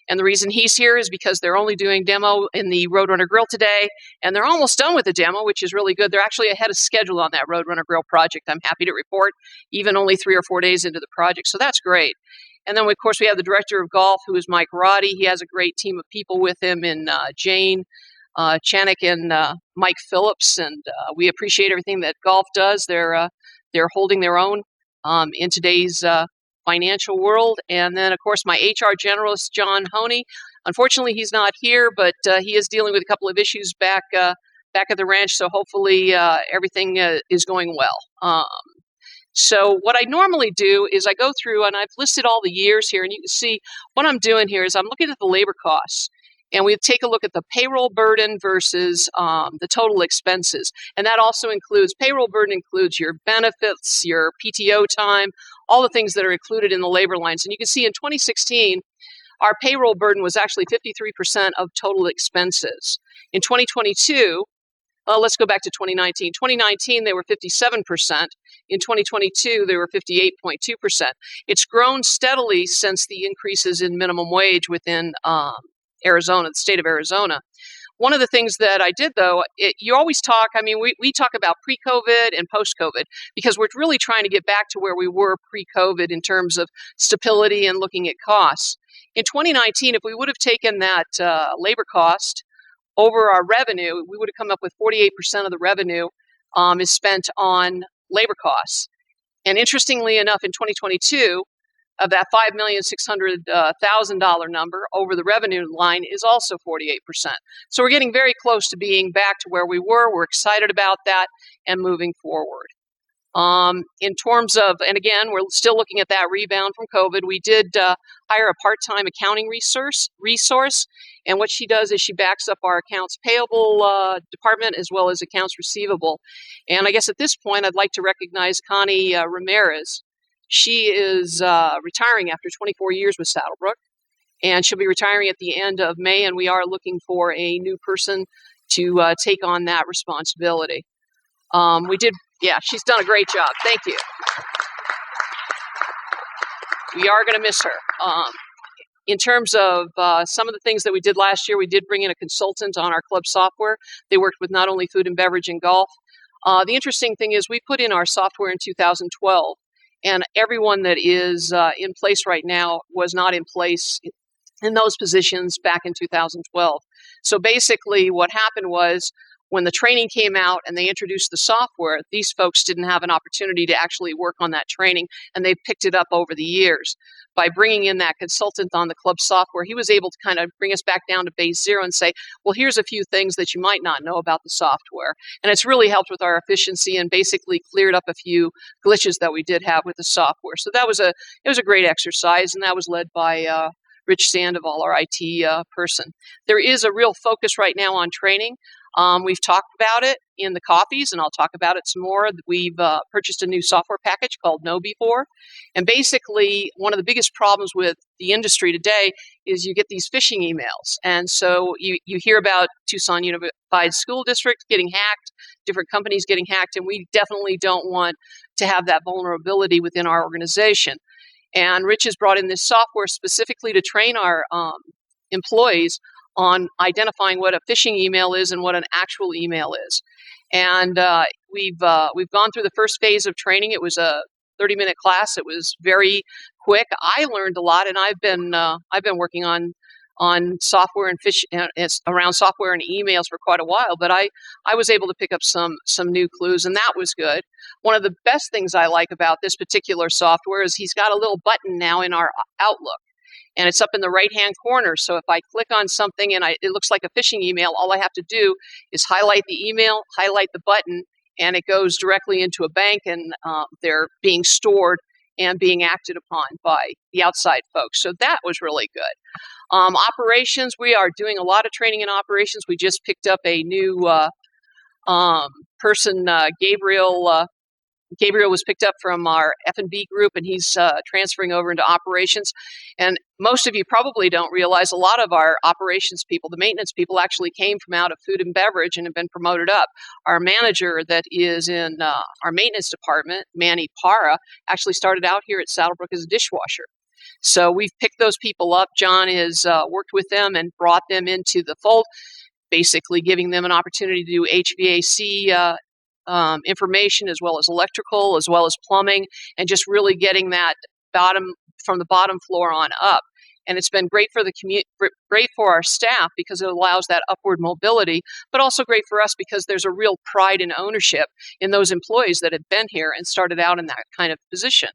And the reason he's here is because they're only doing demo in the Roadrunner Grill today, and they're almost done with the demo, which is really good. They're actually ahead of schedule on that Roadrunner Grill project, I'm happy to report, even only 3 or 4 days into the project. So that's great. And then, of course, we have the Director of Golf, who is Mike Roddy. He has a great team of people with him in Jane Chanik and Mike Phillips, and we appreciate everything that Golf does. They're holding their own in today's financial world. And then, of course, my HR generalist, John Honey. Unfortunately, he's not here, but he is dealing with a couple of issues back at the ranch. So hopefully everything is going well. So what I normally do is I go through, and I've listed all the years here, and you can see what I'm doing here is I'm looking at the labor costs. And we take a look at the payroll burden versus the total expenses. And that also includes, payroll burden includes your benefits, your PTO time, all the things that are included in the labor lines. And you can see in 2016, our payroll burden was actually 53% of total expenses. In 2022, let's go back to 2019. 2019, they were 57%. In 2022, they were 58.2%. It's grown steadily since the increases in minimum wage within Arizona, the state of Arizona. One of the things that I did, though, you always talk, we talk about pre-COVID and post-COVID because we're really trying to get back to where we were pre-COVID in terms of stability and looking at costs. In 2019, if we would have taken that labor cost over our revenue, we would have come up with 48% of the revenue is spent on labor costs. And interestingly enough, in 2022, of that $5,600,000 number over the revenue line is also 48%. So we're getting very close to being back to where we were. We're excited about that and moving forward. In terms of, and again, we're still looking at that rebound from COVID. We did hire a part-time accounting resource, and what she does is she backs up our accounts payable department as well as accounts receivable. And I guess at this point, I'd like to recognize Connie Ramirez. She is retiring after 24 years with SaddleBrooke, and she'll be retiring at the end of May, and we are looking for a new person to take on that responsibility. She's done a great job. Thank you. We are going to miss her. In terms of some of the things that we did last year, we did bring in a consultant on our club software. They worked with not only food and beverage and golf. The interesting thing is we put in our software in 2012, and everyone that is in place right now was not in place in those positions back in 2012. So basically what happened was when the training came out and they introduced the software, these folks didn't have an opportunity to actually work on that training, and they picked it up over the years. By bringing in that consultant on the club software, he was able to kind of bring us back down to base zero and say, well, here's a few things that you might not know about the software. And it's really helped with our efficiency and basically cleared up a few glitches that we did have with the software. So it was a great exercise, and that was led by Rich Sandoval, our IT person. There is a real focus right now on training. We've talked about it in the coffees, and I'll talk about it some more. We've purchased a new software package called KnowBe4. And basically, one of the biggest problems with the industry today is you get these phishing emails. And so you hear about Tucson Unified School District getting hacked, different companies getting hacked, and we definitely don't want to have that vulnerability within our organization. And Rich has brought in this software specifically to train our employees on identifying what a phishing email is and what an actual email is. And we've gone through the first phase of training. It was a 30-minute class. It was very quick. I learned a lot, and I've been working on software and around software and emails for quite a while. But I was able to pick up some new clues, and that was good. One of the best things I like about this particular software is he's got a little button now in our Outlook. And it's up in the right-hand corner. So if I click on something and it looks like a phishing email, all I have to do is highlight the email, highlight the button, and it goes directly into a bank, and they're being stored and being acted upon by the outside folks. So that was really good. Operations, we are doing a lot of training in operations. We just picked up a new person, Gabriel. Gabriel was picked up from our F&B group, and he's transferring over into operations. And most of you probably don't realize a lot of our operations people, the maintenance people, actually came from out of food and beverage and have been promoted up. Our manager that is in our maintenance department, Manny Parra, actually started out here at SaddleBrooke as a dishwasher. So we've picked those people up. John has worked with them and brought them into the fold, basically giving them an opportunity to do HVAC information, as well as electrical, as well as plumbing, and just really getting that from the bottom floor on up. And it's been great for great for our staff because it allows that upward mobility, but also great for us because there's a real pride and ownership in those employees that have been here and started out in that kind of position.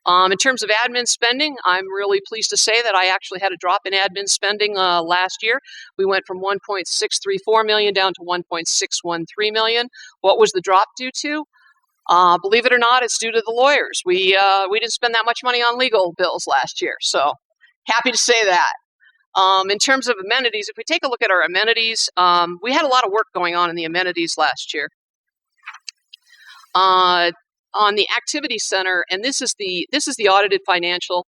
In terms of admin spending, I'm really pleased to say that I actually had a drop in admin spending last year. We went from $1.634 million down to $1.613 million. What was the drop due to? Believe it or not, it's due to the lawyers. We didn't spend that much money on legal bills last year, so happy to say that. In terms of amenities, if we take a look at our amenities, we had a lot of work going on in the amenities last year. On the activity center, and this is the audited financial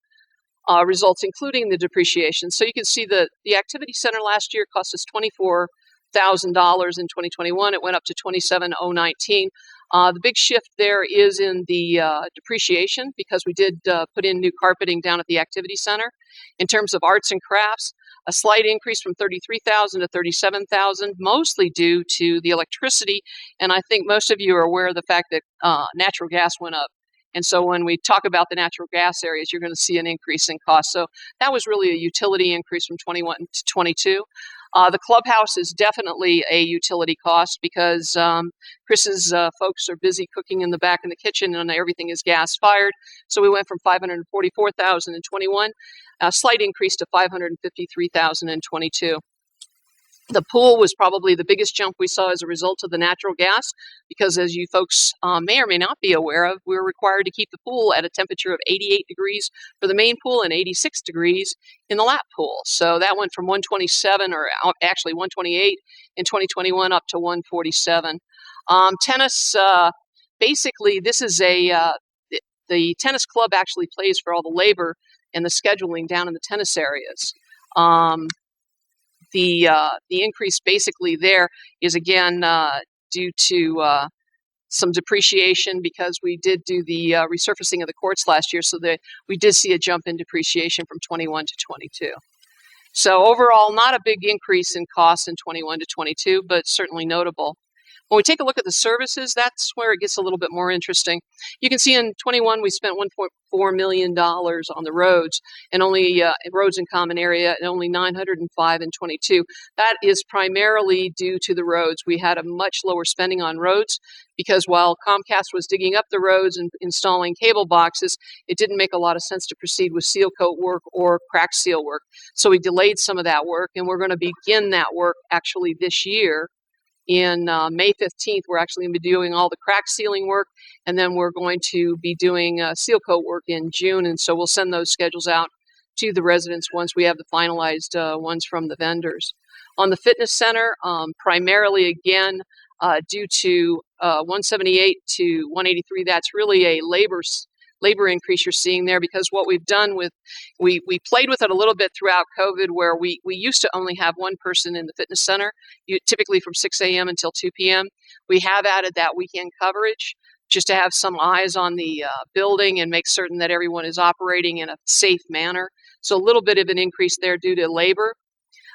results, including the depreciation. So you can see the activity center last year cost us $24,000 in 2021. It went up to $27,019. The big shift there is in the depreciation, because we did put in new carpeting down at the activity center. In terms of arts and crafts, a slight increase from $33,000 to $37,000, mostly due to the electricity. And I think most of you are aware of the fact that natural gas went up. And so when we talk about the natural gas areas, you're going to see an increase in cost. So that was really a utility increase from 21 to 22. The clubhouse is definitely a utility cost, because Chris's folks are busy cooking in the back in the kitchen, and everything is gas fired. So we went from $544,000 in 21, a slight increase to $553,000 in 22. The pool was probably the biggest jump we saw as a result of the natural gas, because as you folks may or may not be aware of, we're required to keep the pool at a temperature of 88 degrees for the main pool and 86 degrees in the lap pool. So that went from 127, or actually 128 in 2021, up to 147. Tennis, basically this is the tennis club actually pays for all the labor and the scheduling down in the tennis areas. The increase basically there is again due to some depreciation, because we did do the resurfacing of the courts last year, so that we did see a jump in depreciation from 21 to 22. So overall, not a big increase in costs in 21 to 22, but certainly notable. When we take a look at the services, that's where it gets a little bit more interesting. You can see in 21, we spent $1.4 million on the roads, and only roads in common area, and only $905 in 22. That is primarily due to the roads. We had a much lower spending on roads, because while Comcast was digging up the roads and installing cable boxes, it didn't make a lot of sense to proceed with seal coat work or crack seal work. So we delayed some of that work, and we're going to begin that work actually this year. In May 15th, we're actually going to be doing all the crack sealing work, and then we're going to be doing seal coat work in June, and so we'll send those schedules out to the residents once we have the finalized ones from the vendors. On the fitness center, primarily again due to 178 to 183, that's really a labor increase you're seeing there, because what we've done with, we played with it a little bit throughout COVID, where we used to only have one person in the fitness center, typically from 6 a.m. until 2 p.m. We have added that weekend coverage just to have some eyes on the building and make certain that everyone is operating in a safe manner. So a little bit of an increase there due to labor.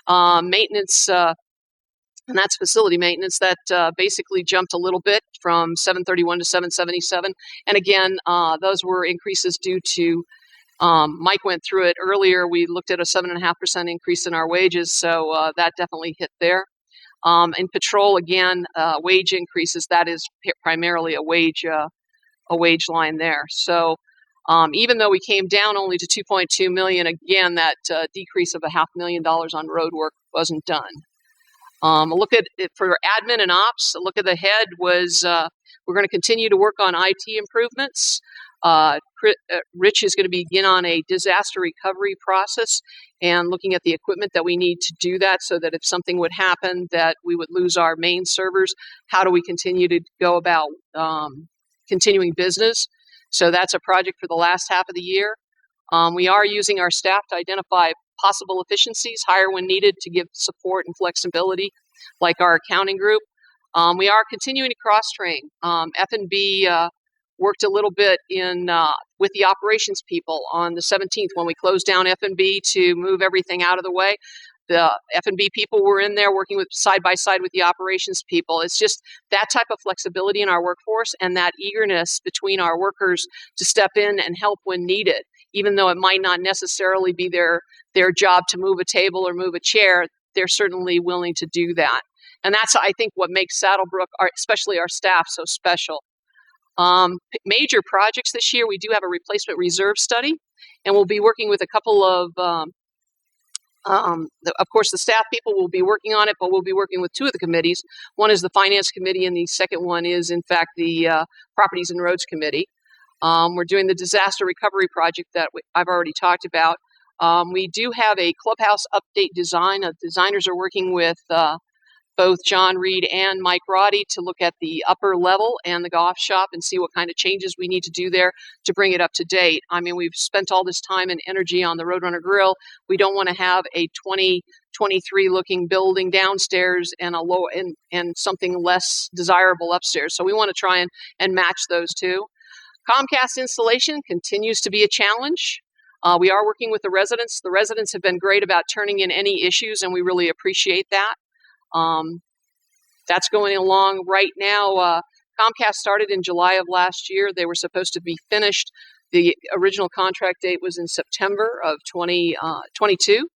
Maintenance, and that's facility maintenance, that basically jumped a little bit from 731 to 777. And again, those were increases due to, Mike went through it earlier, we looked at a 7.5% increase in our wages, so that definitely hit there. In patrol, again, wage increases, that is primarily a wage line there. So even though we came down only to 2.2 million, again, that decrease of $500,000 on road work wasn't done. Look at it for admin and ops. A look at the head was we're going to continue to work on IT improvements. Rich is going to begin on a disaster recovery process and looking at the equipment that we need to do that, so that if something would happen that we would lose our main servers, how do we continue to go about continuing business? So that's a project for the last half of the year. We are using our staff to identify possible efficiencies, hire when needed to give support and flexibility, like our accounting group. We are continuing to cross-train. F&B worked a little bit with the operations people on the 17th when we closed down F&B to move everything out of the way. The F&B people were in there working with side by side with the operations people. It's just that type of flexibility in our workforce and that eagerness between our workers to step in and help when needed. Even though it might not necessarily be their job to move a table or move a chair, they're certainly willing to do that. And that's, I think, what makes SaddleBrooke, especially our staff, so special. Major projects this year, we do have a replacement reserve study, and we'll be working with a couple of, of course, the staff people will be working on it, but we'll be working with two of the committees. One is the Finance Committee, and the second one is, in fact, the Properties and Roads Committee. We're doing the disaster recovery project that I've already talked about. We do have a clubhouse update design. Designers are working with both John Reed and Mike Roddy to look at the upper level and the golf shop and see what kind of changes we need to do there to bring it up to date. I mean, we've spent all this time and energy on the Roadrunner Grill. We don't want to have a 2023 looking building downstairs and a low and something less desirable upstairs. So we want to try and match those two. Comcast installation continues to be a challenge. We are working with the residents. The residents have been great about turning in any issues, and we really appreciate that. That's going along right now. Comcast started in July of last year. They were supposed to be finished. The original contract date was in September of 2022.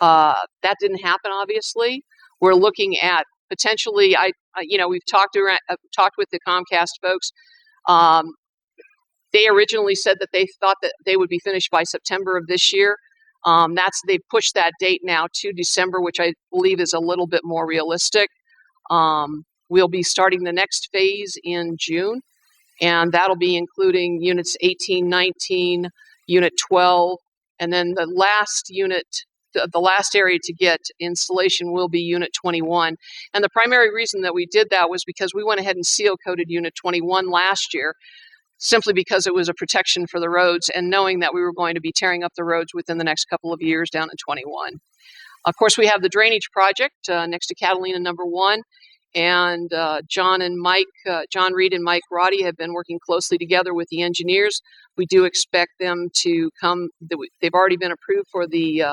That didn't happen, obviously. We're looking at potentially, we've talked with the Comcast folks. They originally said that they thought that they would be finished by September of this year. They've pushed that date now to December, which I believe is a little bit more realistic. We'll be starting the next phase in June, and that'll be including units 18, 19, unit 12, and then the last unit, the last area to get installation will be unit 21. And the primary reason that we did that was because we went ahead and seal coated unit 21 last year, simply because it was a protection for the roads and knowing that we were going to be tearing up the roads within the next couple of years down in 21. Of course, we have the drainage project next to Catalina number 1, and John Reed and Mike Roddy have been working closely together with the engineers. We do expect them to come. They've already been approved for the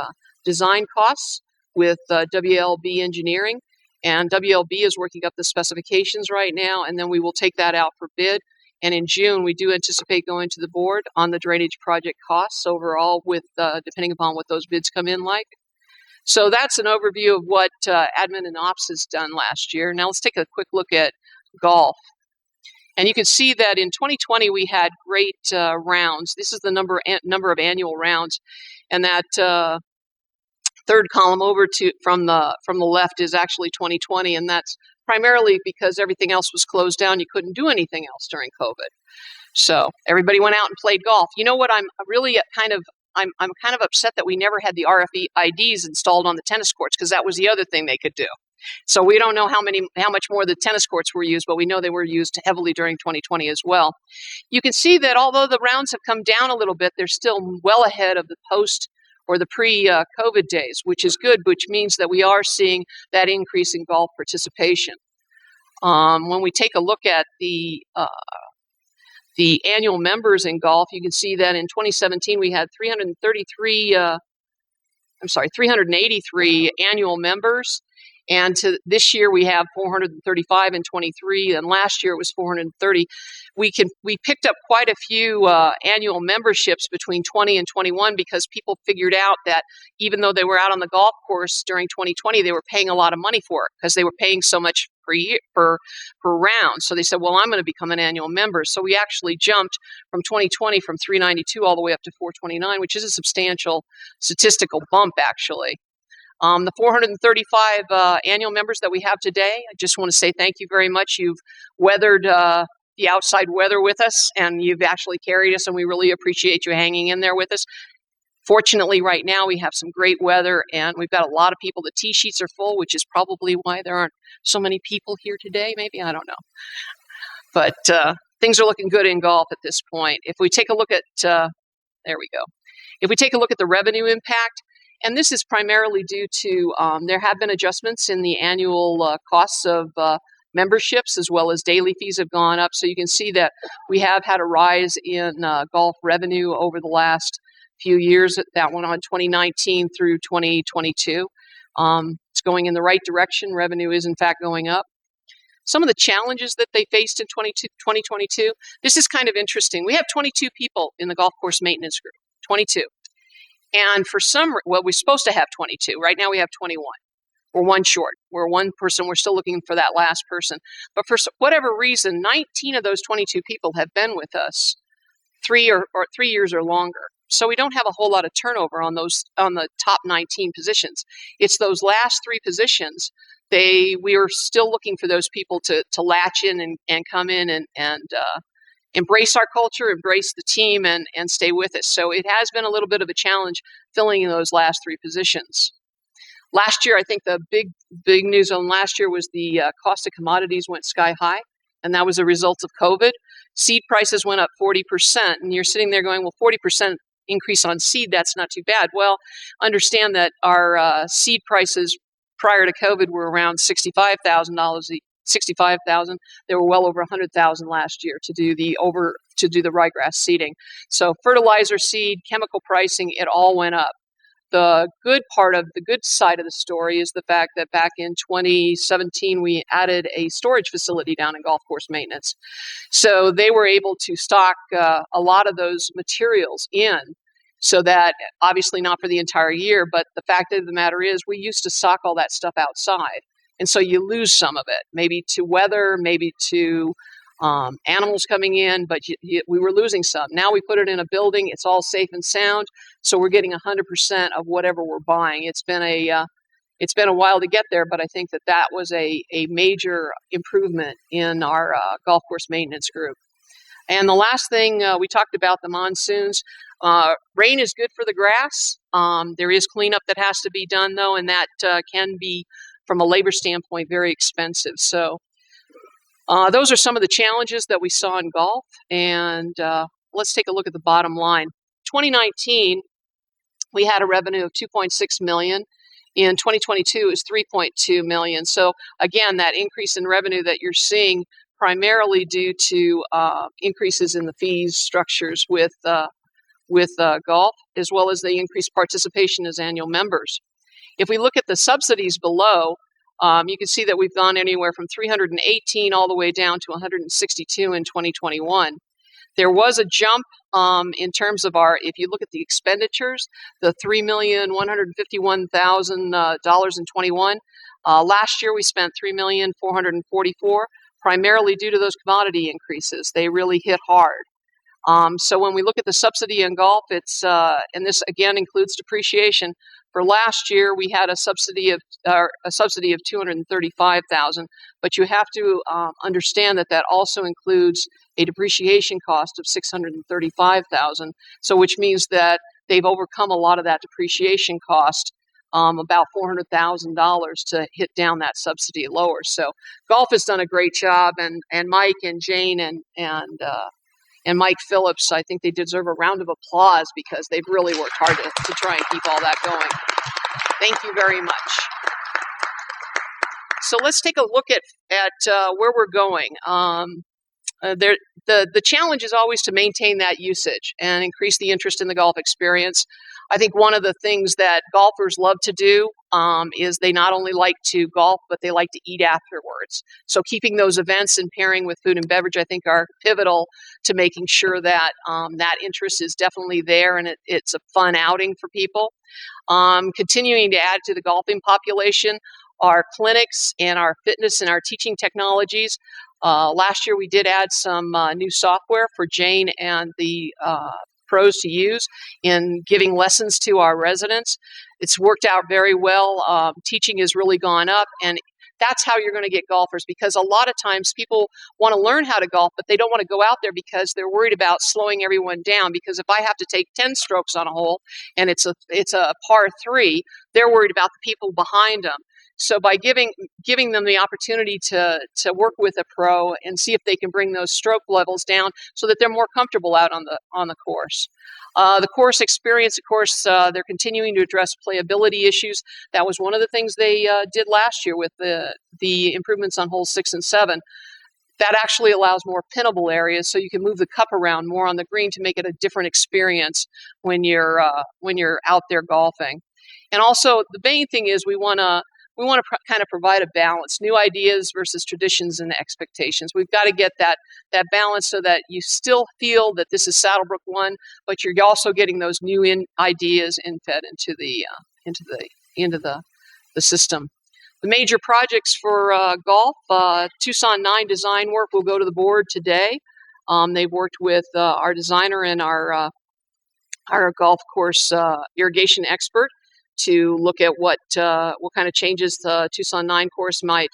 design costs with WLB Engineering, and WLB is working up the specifications right now, and then we will take that out for bid. And in June, we do anticipate going to the board on the drainage project costs overall, with depending upon what those bids come in like. So that's an overview of what admin and ops has done last year. Now let's take a quick look at golf. And you can see that in 2020 we had great rounds. This is the number of annual rounds, and that third column over from the left is actually 2020, and that's primarily because everything else was closed down. You couldn't do anything else during COVID. So everybody went out and played golf. You know what? I'm kind of upset that we never had the RFIDs installed on the tennis courts, because that was the other thing they could do. So we don't know how much more the tennis courts were used, but we know they were used heavily during 2020 as well. You can see that although the rounds have come down a little bit, they're still well ahead of the post or the pre-COVID days, which is good, which means that we are seeing that increase in golf participation. When we take a look at the annual members in golf, you can see that in 2017 we had 383 annual members. And to this year we have 435 in 23, and last year it was 430. We picked up quite a few annual memberships between 20 and 21, because people figured out that even though they were out on the golf course during 2020, they were paying a lot of money for it because they were paying so much per year per round. So they said, well, I'm going to become an annual member. So we actually jumped from 2020 from 392 all the way up to 429, which is a substantial statistical bump, actually. The 435 annual members that we have today, I just want to say thank you very much. You've weathered the outside weather with us, and you've actually carried us, and we really appreciate you hanging in there with us. Fortunately, right now we have some great weather, and we've got a lot of people. The tee sheets are full, which is probably why there aren't so many people here today. Maybe, I don't know. But things are looking good in golf at this point. If we take a look at, there we go. If we take a look at the revenue impact, and this is primarily due to, there have been adjustments in the annual costs of memberships, as well as daily fees have gone up. So you can see that we have had a rise in golf revenue over the last few years. That went on 2019 through 2022. It's going in the right direction. Revenue is in fact going up. Some of the challenges that they faced in 2022, this is kind of interesting. We have 22 people in the golf course maintenance group, 22. And for we're supposed to have 22. Right now we have 21. we're one short. We're one person. We're still looking for that last person. But for whatever reason, 19 of those 22 people have been with us 3 years or longer. So we don't have a whole lot of turnover on the top 19 positions. It's those last 3 positions. We are still looking for those people to latch in and come in and embrace our culture, embrace the team, and stay with us. So it has been a little bit of a challenge filling in those last 3 positions. Last year, I think the big news on last year was the cost of commodities went sky high, and that was a result of COVID. Seed prices went up 40%, and you're sitting there going, well, 40% increase on seed, that's not too bad. Well, understand that our seed prices prior to COVID were around $65,000. $65,000. They were well over $100,000 last year to do the ryegrass seeding. So fertilizer, seed, chemical pricing, it all went up. The good side of the story is the fact that back in 2017, we added a storage facility down in golf course maintenance. So they were able to stock a lot of those materials in, so that obviously not for the entire year, but the fact of the matter is we used to stock all that stuff outside. And so you lose some of it, maybe to weather, maybe to animals coming in, but we were losing some. Now we put it in a building, it's all safe and sound, so we're getting 100% of whatever we're buying. It's been a while to get there, but I think that was a major improvement in our golf course maintenance group. And the last thing, we talked about the monsoons. Rain is good for the grass. There is cleanup that has to be done, though, and that can be, from a labor standpoint, very expensive. So those are some of the challenges that we saw in golf. And let's take a look at the bottom line. 2019, we had a revenue of $2.6 million. In 2022, it was $3.2 million. So again, that increase in revenue that you're seeing primarily due to increases in the fees structures with golf, as well as the increased participation as annual members. If we look at the subsidies below, you can see that we've gone anywhere from 318 all the way down to 162 in 2021. There was a jump in terms of if you look at the expenditures, the $3,151,000 in 21. Last year we spent $3,444,000, primarily due to those commodity increases. They really hit hard. So when we look at the subsidy in golf, it's and this again includes depreciation. For last year, we had a subsidy of $235,000, but you have to understand that also includes a depreciation cost of $635,000. So, which means that they've overcome a lot of that depreciation cost, about $400,000 to hit down that subsidy lower. So, golf has done a great job, and Mike and Jane and Mike Phillips, I think they deserve a round of applause because they've really worked hard to try and keep all that going. Thank you very much. So let's take a look at where we're going. The challenge is always to maintain that usage and increase the interest in the golf experience. I think one of the things that golfers love to do is they not only like to golf, but they like to eat afterwards. So keeping those events and pairing with food and beverage, I think, are pivotal to making sure that that interest is definitely there and it's a fun outing for people. Continuing to add to the golfing population, our clinics and our fitness and our teaching technologies. Last year, we did add some new software for Jane and the pros to use in giving lessons to our residents. It's worked out very well. Teaching has really gone up, and that's how you're going to get golfers, because a lot of times people want to learn how to golf, but they don't want to go out there because they're worried about slowing everyone down. Because if I have to take 10 strokes on a hole and it's a par 3, they're worried about the people behind them. So by giving them the opportunity to work with a pro and see if they can bring those stroke levels down so that they're more comfortable out on the course. The course experience, of course, they're continuing to address playability issues. That was one of the things they did last year with the improvements on holes 6 and 7. That actually allows more pinnable areas, so you can move the cup around more on the green to make it a different experience when you're out there golfing. And also, the main thing is we want to kind of provide a balance, new ideas versus traditions and expectations. We've got to get that balance so that you still feel that this is SaddleBrooke 1, but you're also getting those new ideas and fed into the system. The major projects for golf, Tucson 9 design work will go to the board today. They've worked with our designer and our golf course irrigation expert to look at what kind of changes the Tucson 9 course might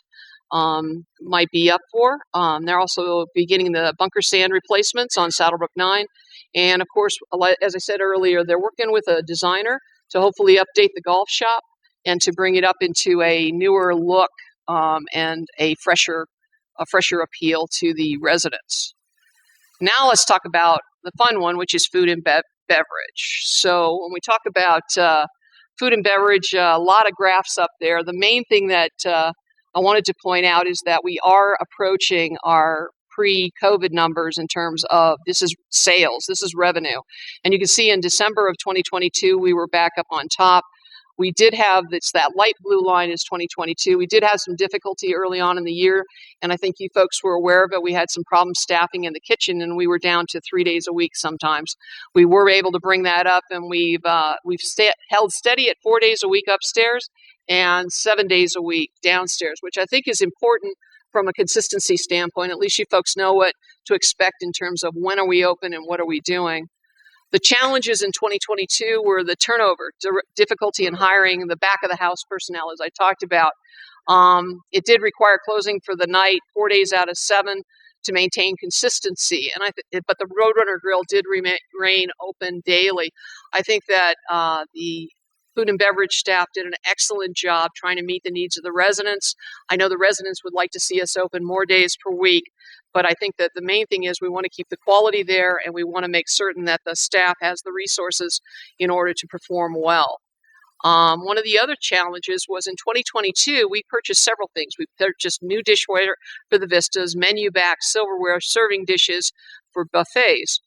be up for. They're also beginning the bunker sand replacements on SaddleBrooke 9. And of course, as I said earlier, they're working with a designer to hopefully update the golf shop and to bring it up into a newer look and a fresher appeal to the residents. Now let's talk about the fun one, which is food and beverage. So when we talk about food and beverage, a lot of graphs up there. The main thing that I wanted to point out is that we are approaching our pre-COVID numbers in terms of this is sales, this is revenue. And you can see in December of 2022, we were back up on top. We did have that light blue line is 2022. We did have some difficulty early on in the year, and I think you folks were aware of it. We had some problems staffing in the kitchen, and we were down to 3 days a week sometimes. We were able to bring that up, and we've held steady at 4 days a week upstairs and 7 days a week downstairs, which I think is important from a consistency standpoint. At least you folks know what to expect in terms of when are we open and what are we doing. The challenges in 2022 were the turnover, difficulty in hiring the back of the house personnel, as I talked about. It did require closing for the night, 4 days out of 7, to maintain consistency. But the Roadrunner Grill did remain open daily. I think that the food and beverage staff did an excellent job trying to meet the needs of the residents. I know the residents would like to see us open more days per week, but I think that the main thing is we want to keep the quality there, and we want to make certain that the staff has the resources in order to perform well. One of the other challenges was in 2022, we purchased several things. We purchased new dishware for the Vistas, menu backs, silverware, serving dishes for buffets.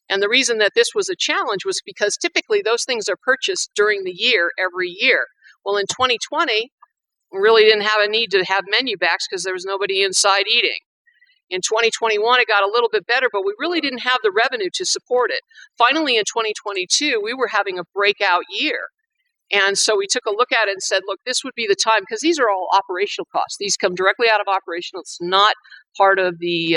And the reason that this was a challenge was because typically those things are purchased during the year, every year. Well, in 2020, we really didn't have a need to have menu backs because there was nobody inside eating. In 2021, it got a little bit better, but we really didn't have the revenue to support it. Finally, in 2022, we were having a breakout year. And so we took a look at it and said, look, this would be the time, because these are all operational costs. These come directly out of operational. It's not part of the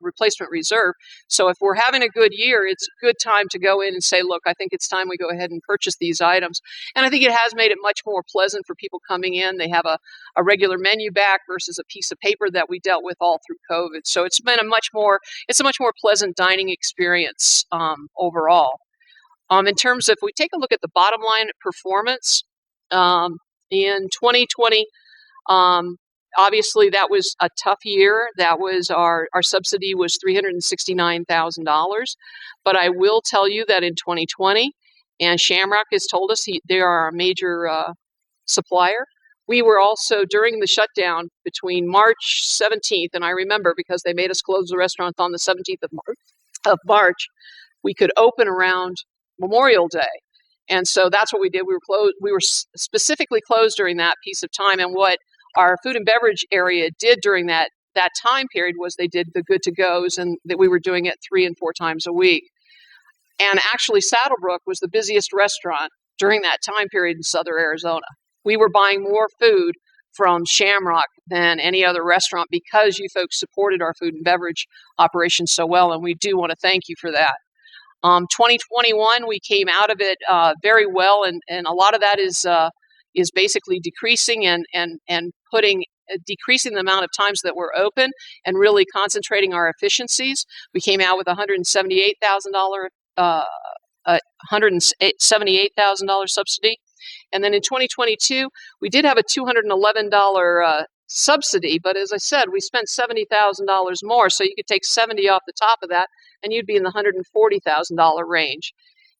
replacement reserve. So if we're having a good year, it's a good time to go in and say, look, I think it's time we go ahead and purchase these items. And I think it has made it much more pleasant for people coming in. They have a regular menu back versus a piece of paper that we dealt with all through COVID. So it's been a much more pleasant dining experience overall. In terms of, if we take a look at the bottom line performance, in 2020, obviously that was a tough year. That was our subsidy was $369,000. But I will tell you that in 2020, and Shamrock has told us they are our major supplier. We were also, during the shutdown between March 17th, and I remember because they made us close the restaurant on the 17th of March, we could open around Memorial Day. And so that's what we did. We were closed. We were specifically closed during that piece of time. And what our food and beverage area did during that time period was they did the good to goes, and that we were doing it 3 and 4 times a week. And actually, SaddleBrooke was the busiest restaurant during that time period in Southern Arizona. We were buying more food from Shamrock than any other restaurant because you folks supported our food and beverage operations so well, and we do want to thank you for that. 2021, we came out of it very well, and a lot of that is basically decreasing and decreasing the amount of times that we're open and really concentrating our efficiencies. We came out with $178,000 subsidy, and then in 2022, we did have a $211 subsidy, but as I said, we spent $70,000 more, so you could take 70 off the top of that, and you'd be in the $140,000 range.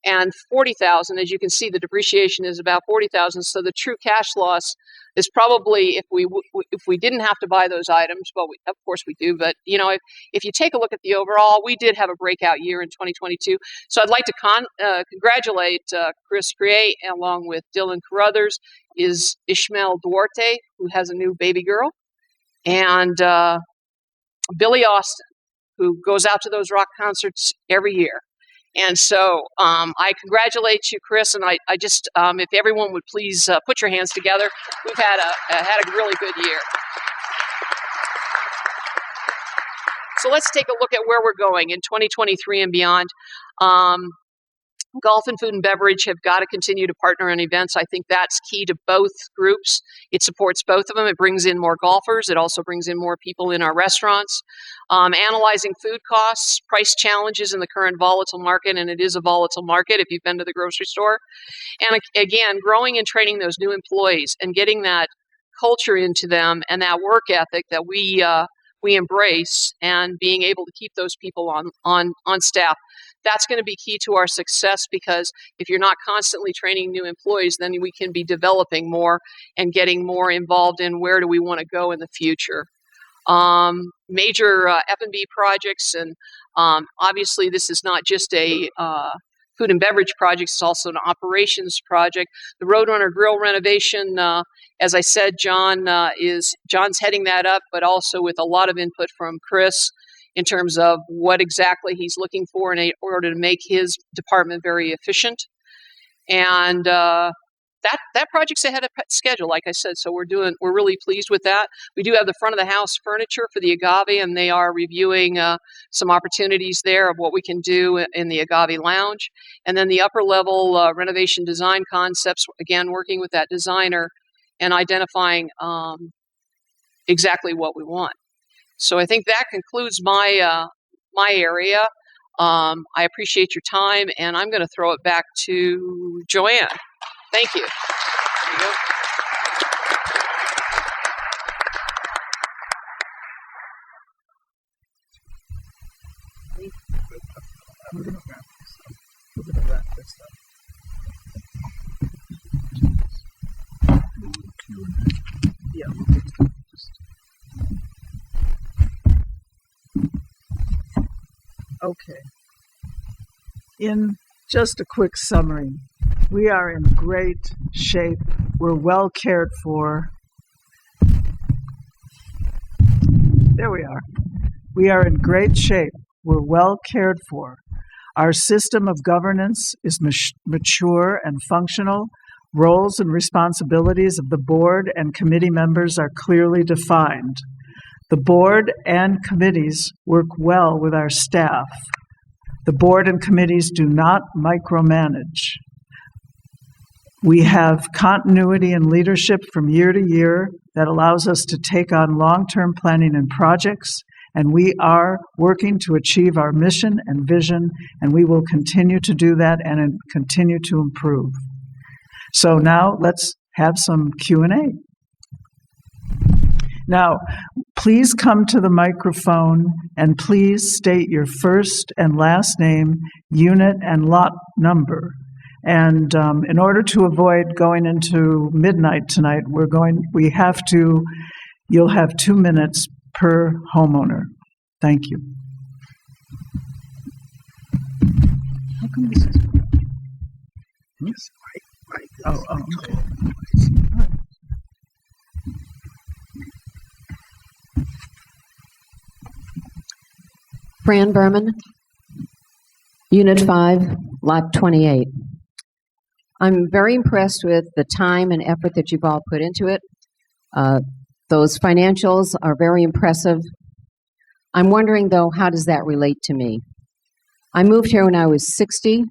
And $40,000, as you can see, the depreciation is about $40,000. So the true cash loss is probably if we didn't have to buy those items. Well, of course we do, but if you take a look at the overall, we did have a breakout year in 2022. So I'd like to congratulate Chris Create along with Dylan Carruthers, is Ishmael Duarte, who has a new baby girl, and Billy Austin, who goes out to those rock concerts every year. And so I congratulate you, Chris, and I just, if everyone would please put your hands together. We've had a really good year. So let's take a look at where we're going in 2023 and beyond. Golf and food and beverage have got to continue to partner in events. I think that's key to both groups. It supports both of them. It brings in more golfers. It also brings in more people in our restaurants. Analyzing food costs, price challenges in the current volatile market, and it is a volatile market if you've been to the grocery store. And again, growing and training those new employees and getting that culture into them and that work ethic that we embrace, and being able to keep those people on staff. That's going to be key to our success, because if you're not constantly training new employees, then we can be developing more and getting more involved in where do we want to go in the future. Major F&B projects, and obviously this is not just a food and beverage project, it's also an operations project. The Roadrunner Grill renovation, as I said, John's heading that up, but also with a lot of input from Chris in terms of what exactly he's looking for in order to make his department very efficient. And that project's ahead of schedule, like I said. So we're really pleased with that. We do have the front of the house furniture for the Agave, and they are reviewing some opportunities there of what we can do in the Agave Lounge. And then the upper level renovation design concepts, again, working with that designer and identifying exactly what we want. So I think that concludes my area. I appreciate your time, and I'm going to throw it back to Joanne. Thank you. There you go. Okay. In just a quick summary, we are in great shape. We're well cared for. There we are. We are in great shape. We're well cared for. Our system of governance is mature and functional. Roles and responsibilities of the board and committee members are clearly defined. The board and committees work well with our staff. The board and committees do not micromanage. We have continuity in leadership from year to year that allows us to take on long-term planning and projects, and we are working to achieve our mission and vision, and we will continue to do that and continue to improve. So now let's have some Q&A. Now, please come to the microphone and please state your first and last name, unit, and lot number. And in order to avoid going into midnight tonight, you'll have 2 minutes per homeowner. Thank you. How come this is... Right. Oh, okay. All right. Fran Berman, Unit 5, Lot 28. I'm very impressed with the time and effort that you've all put into it. Those financials are very impressive. I'm wondering, though, how does that relate to me? I moved here when I was 60,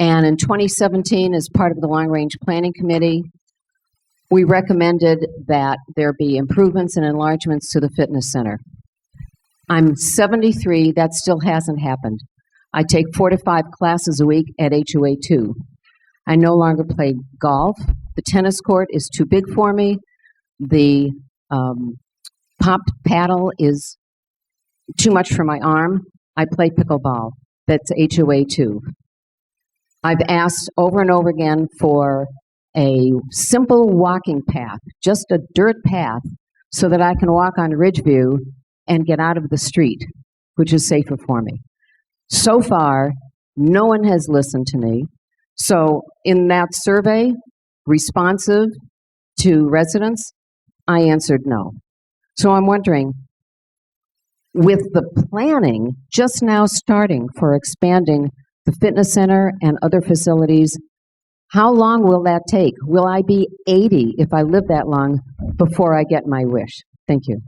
and in 2017, as part of the Long Range Planning Committee, we recommended that there be improvements and enlargements to the fitness center. I'm 73, that still hasn't happened. I take 4 to 5 classes a week at HOA 2. I no longer play golf. The tennis court is too big for me. The popped paddle is too much for my arm. I play pickleball. That's HOA 2. I've asked over and over again for a simple walking path, just a dirt path, so that I can walk on Ridgeview and get out of the street, which is safer for me. So far, no one has listened to me. So in that survey, responsive to residents, I answered no. So I'm wondering, with the planning just now starting for expanding the fitness center and other facilities, how long will that take? Will I be 80 if I live that long before I get my wish? Thank you.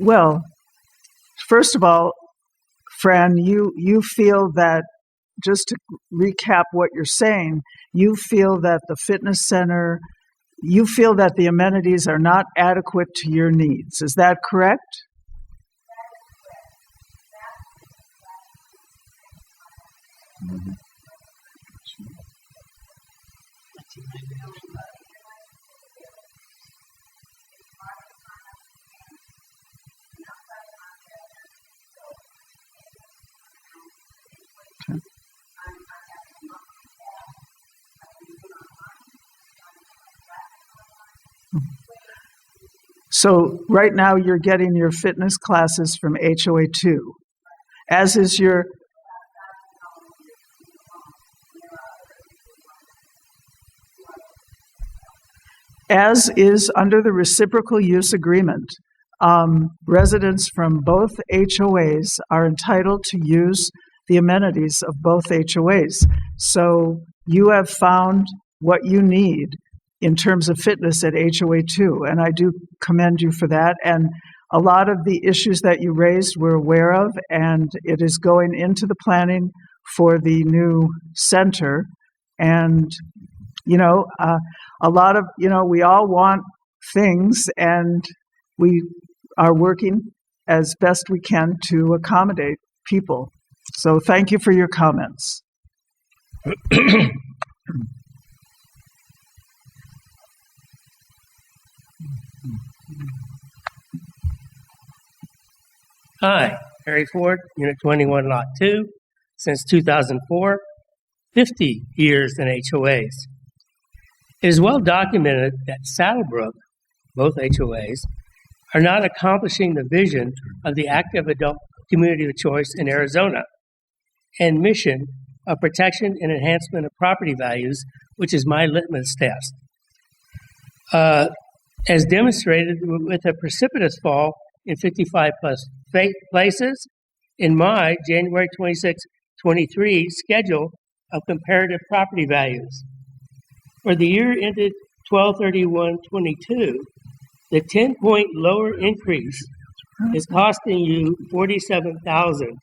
Well, first of all, Fran, you feel that, just to recap what you're saying, you feel that the fitness center, you feel that the amenities are not adequate to your needs. Is that correct? So right now you're getting your fitness classes from HOA2, as is your... As is under the reciprocal use agreement, residents from both HOAs are entitled to use the amenities of both HOAs. So you have found what you need in terms of fitness at HOA2, and I do commend you for that. And a lot of the issues that you raised we're aware of, and it is going into the planning for the new center. And a lot of, we all want things, and we are working as best we can to accommodate people. So thank you for your comments. Hi, Harry Ford, Unit 21, Lot 2, since 2004, 50 years in HOAs. It is well documented that SaddleBrooke, both HOAs, are not accomplishing the vision of the active adult community of choice in Arizona and mission of protection and enhancement of property values, which is my litmus test. As demonstrated with a precipitous fall in 55 plus places in my January 26, 23 schedule of comparative property values. For the year ended 12/31/22, the 10-point lower increase is costing you $47,000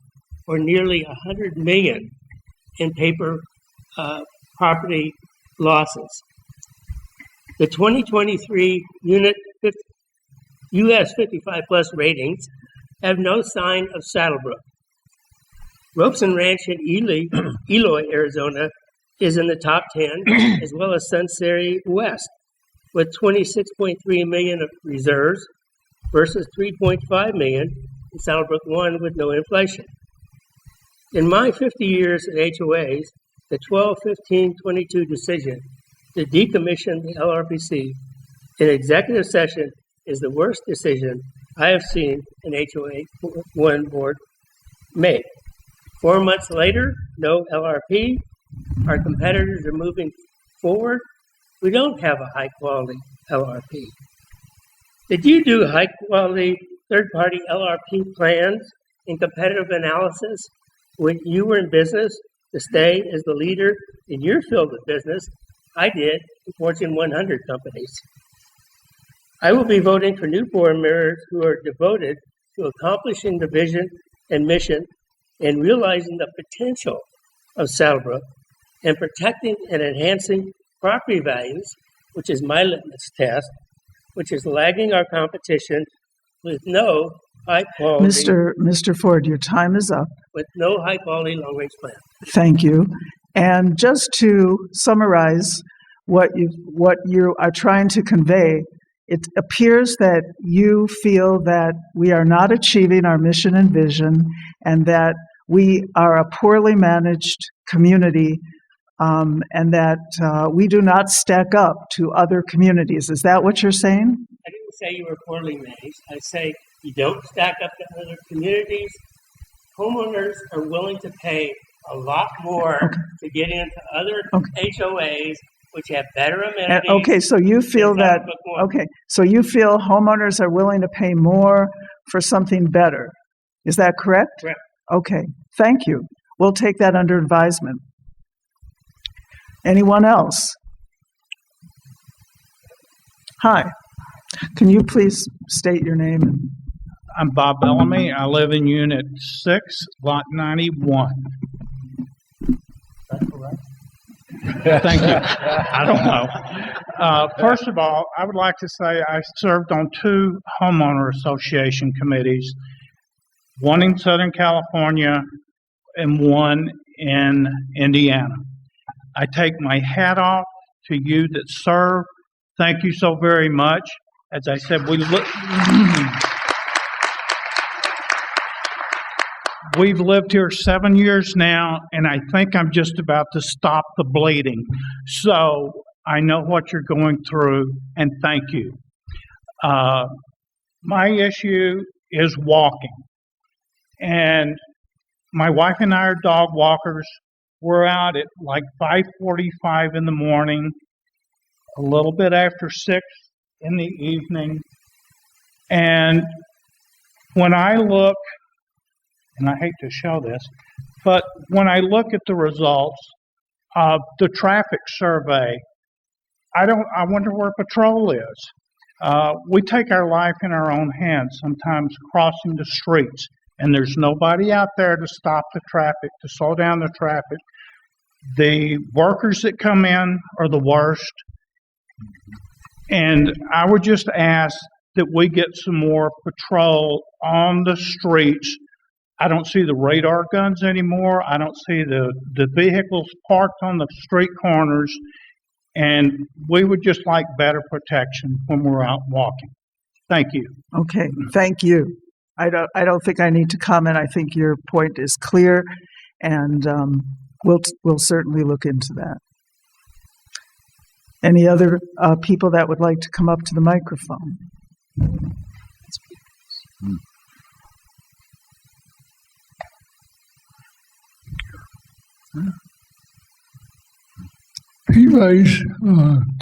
or nearly $100 million in paper property losses. The 2023 U.S. 55 plus ratings have no sign of SaddleBrooke. Robeson Ranch in Eloy, Arizona is in the top 10, as well as Sunsery West, with 26.3 million of reserves versus 3.5 million in SaddleBrooke 1 with no inflation. In my 50 years at HOAs, the 12/15/22 decision to decommission the LRPC in executive session is the worst decision I have seen an HOA 1 board make. 4 months later, no LRP. Our competitors are moving forward. We don't have a high-quality LRP. Did you do high-quality third-party LRP plans and competitive analysis when you were in business to stay as the leader in your field of business? I did in Fortune 100 companies. I will be voting for new board members who are devoted to accomplishing the vision and mission and realizing the potential of SaddleBrooke and protecting and enhancing property values, which is my litmus test, which is lagging our competition with no high quality. Mr. Ford, your time is up. With no high quality long range plan. Thank you. And just to summarize what you are trying to convey, it appears that you feel that we are not achieving our mission and vision, and that we are a poorly managed community, and that we do not stack up to other communities. Is that what you're saying? I didn't say you were poorly managed. I say you don't stack up to other communities. Homeowners are willing to pay a lot more Okay. to get into other Okay. HOAs which have better And, amenities. okay, so you feel than that, Saddlebrook One. okay, so you feel homeowners are willing to pay more for something better. Is that correct? Correct. Okay, thank you. We'll take that under advisement. Anyone else? Hi. Can you please state your name? I'm Bob Bellamy. I live in Unit 6, Lot 91. Thank you. I don't know. First of all, I would like to say I served on 2 homeowner association committees, one in Southern California and one in Indiana. I take my hat off to you that serve. Thank you so very much. As I said, we've lived here 7 years now, and I think I'm just about to stop the bleeding. So I know what you're going through, and thank you. My issue is walking. And my wife and I are dog walkers. We're out at like 5:45 in the morning, a little bit after 6 in the evening. And when I look, and I hate to show this, but when I look at the results of the traffic survey, I wonder where patrol is. We take our life in our own hands, sometimes crossing the streets, and there's nobody out there to stop the traffic, to slow down the traffic. The workers that come in are the worst. And I would just ask that we get some more patrol on the streets. I don't see the radar guns anymore. I don't see the vehicles parked on the street corners. And we would just like better protection when we're out walking. Thank you. Okay, thank you. I don't think I need to comment. I think your point is clear, and we'll certainly look into that. Any other people that would like to come up to the microphone? P-Rice,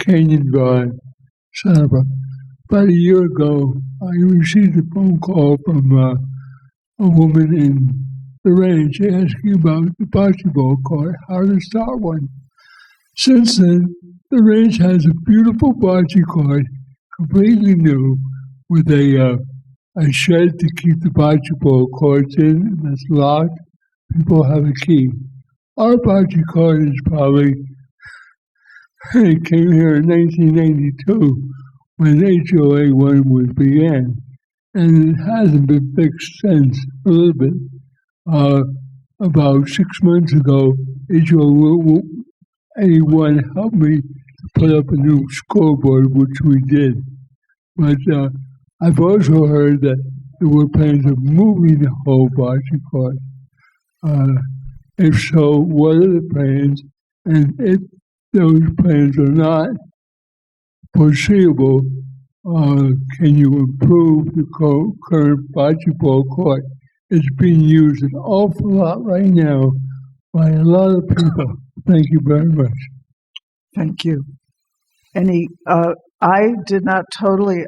Canyon Drive, SaddleBrooke. About a year ago, I received a phone call from a woman in the ranch asking about the bocce ball court, how to start one. Since then, the ranch has a beautiful bocce court, completely new, with a shed to keep the bocce ball courts in, that's locked. People have a key. Our bocce court is probably, it came here in 1992 when HOA 1 was began, and it hasn't been fixed since, a little bit. About 6 months ago, HOA 1 helped me to put up a new scoreboard, which we did. But I've also heard that there were plans of moving the whole bocce court. If so, what are the plans? And if those plans are not foreseeable, can you improve the current bocce ball court? It's being used an awful lot right now by a lot of people. Thank you very much. Thank you. I did not totally.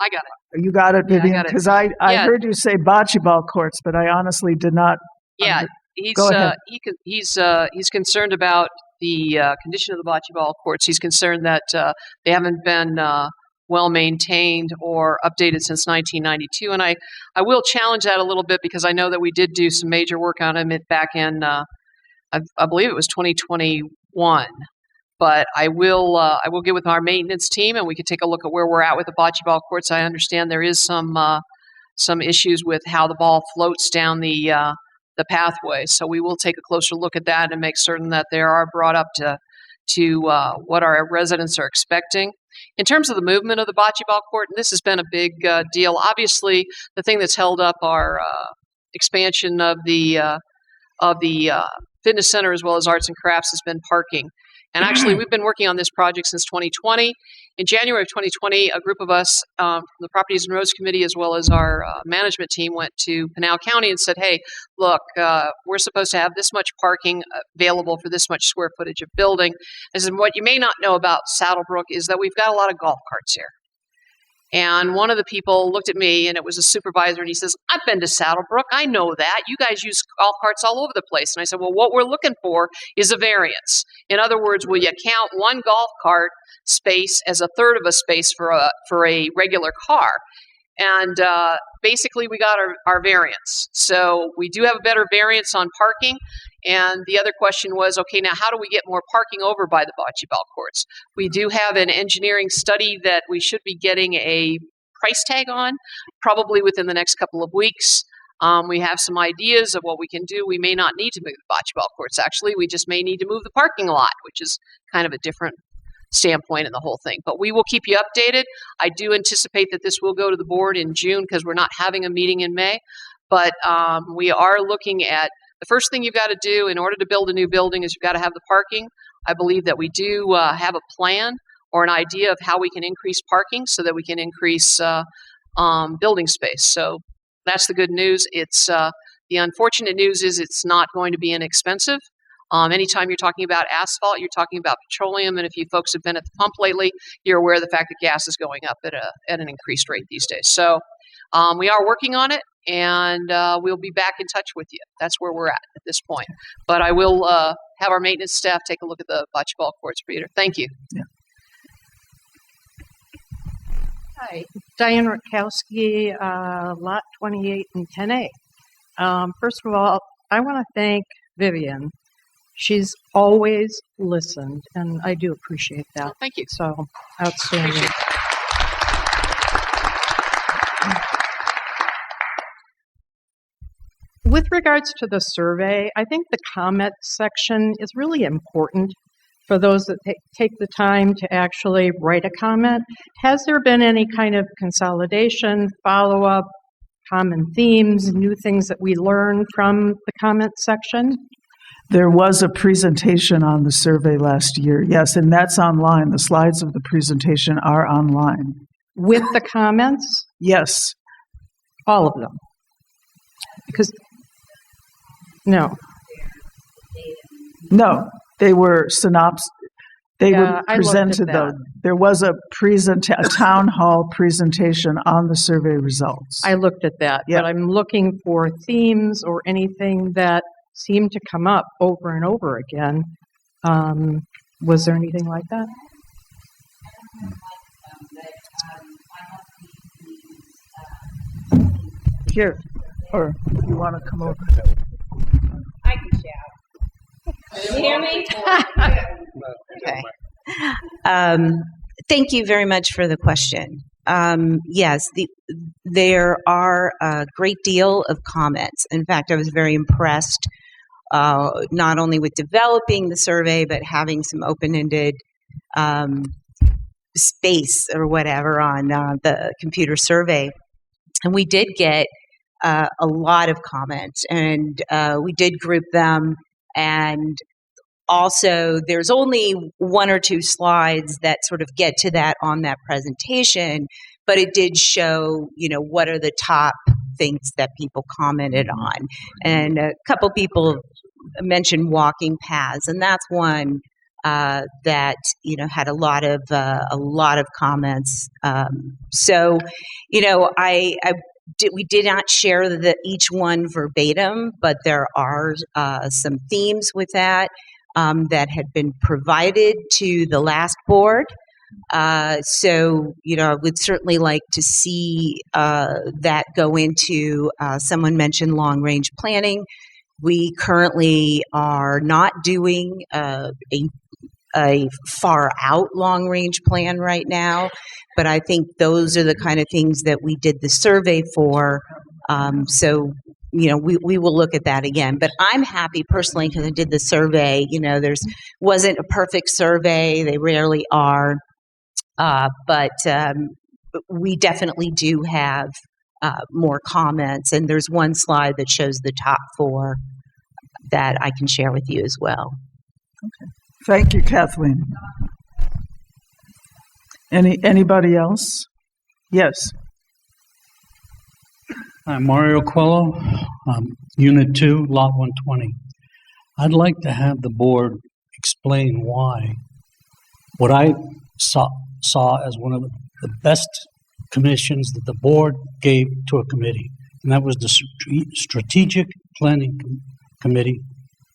I got it. You got it, Yeah, I Vivian? got it. Because I Yeah. heard you say bocce ball courts, but I honestly did not. Yeah, Go ahead. he's concerned about the condition of the bocce ball courts. He's concerned that they haven't been well maintained or updated since 1992. And I will challenge that a little bit because I know that we did do some major work on them back in I believe it was 2021. But I will get with our maintenance team and we can take a look at where we're at with the bocce ball courts. I understand there is some issues with how the ball floats down the pathway. So we will take a closer look at that and make certain that they are brought up to what our residents are expecting. In terms of the movement of the bocce ball court, and this has been a big deal. Obviously, the thing that's held up our expansion of the fitness center as well as arts and crafts has been parking. And actually, we've been working on this project since 2020. In January of 2020, a group of us from the Properties and Roads Committee, as well as our management team, went to Pinal County and said, hey, look, we're supposed to have this much parking available for this much square footage of building. I said, what you may not know about SaddleBrooke is that we've got a lot of golf carts here. And one of the people looked at me, and it was a supervisor, and he says, I've been to SaddleBrooke. I know that. You guys use golf carts all over the place. And I said, well, what we're looking for is a variance. In other words, will you count one golf cart space as a third of a space for a regular car? And basically, we got our variance. So we do have a better variance on parking. And the other question was, okay, now how do we get more parking over by the bocce ball courts? We do have an engineering study that we should be getting a price tag on, probably within the next couple of weeks. We have some ideas of what we can do. We may not need to move the bocce ball courts, actually. We just may need to move the parking lot, which is kind of a different standpoint in the whole thing. But we will keep you updated. I do anticipate that this will go to the board in June because we're not having a meeting in May. But we are looking at the first thing you've got to do in order to build a new building is you've got to have the parking. I believe that we do have a plan or an idea of how we can increase parking so that we can increase building space. So that's the good news. It's the unfortunate news is it's not going to be inexpensive. Anytime you're talking about asphalt, you're talking about petroleum, and if you folks have been at the pump lately, you're aware of the fact that gas is going up at an increased rate these days. So we are working on it, and we'll be back in touch with you. That's where we're at this point. But I will have our maintenance staff take a look at the bocce ball courts, Peter. Thank you. Yeah. Hi, Diane Rutkowski, Lot 28 and 10A. First of all, I want to thank Vivian. She's always listened, and I do appreciate that. Oh, thank you. So, outstanding. With regards to the survey, I think the comment section is really important for those that take the time to actually write a comment. Has there been any kind of consolidation, follow-up, common themes, new things that we learned from the comment section? There was a presentation on the survey last year, yes, and that's online. The slides of the presentation are online. With the comments? Yes. All of them? Because, no, they were synopsis. They were presented, though. There was a town hall presentation on the survey results. I looked at that, Yep. but I'm looking for themes or anything that seemed to come up over and over again. Was there anything like that? Here, or you want to come over? I can shout. Can you hear me? Okay. Thank you very much for the question. Yes, there are a great deal of comments. In fact, I was very impressed not only with developing the survey, but having some open-ended space or whatever on the computer survey. And we did get a lot of comments, and we did group them. And also, there's only one or two slides that sort of get to that on that presentation, but it did show, what are the top things that people commented on. And a couple people mentioned walking paths, and that's one that had a lot of comments. So, we did not share each one verbatim, but there are some themes with that that had been provided to the last board. So, I would certainly like to see that go into, someone mentioned long-range planning. We currently are not doing a far-out long-range plan right now, but I think those are the kind of things that we did the survey for. So, we will look at that again. But I'm happy personally because I did the survey. There's wasn't a perfect survey. They rarely are. But we definitely do have more comments. And there's one slide that shows the top 4 that I can share with you as well. Okay. Thank you, Kathleen. Anybody else? Yes. I'm Mario Quello, Unit 2, Lot 120. I'd like to have the board explain why what I saw as one of the best commissions that the board gave to a committee, and that was the Strategic Planning Committee,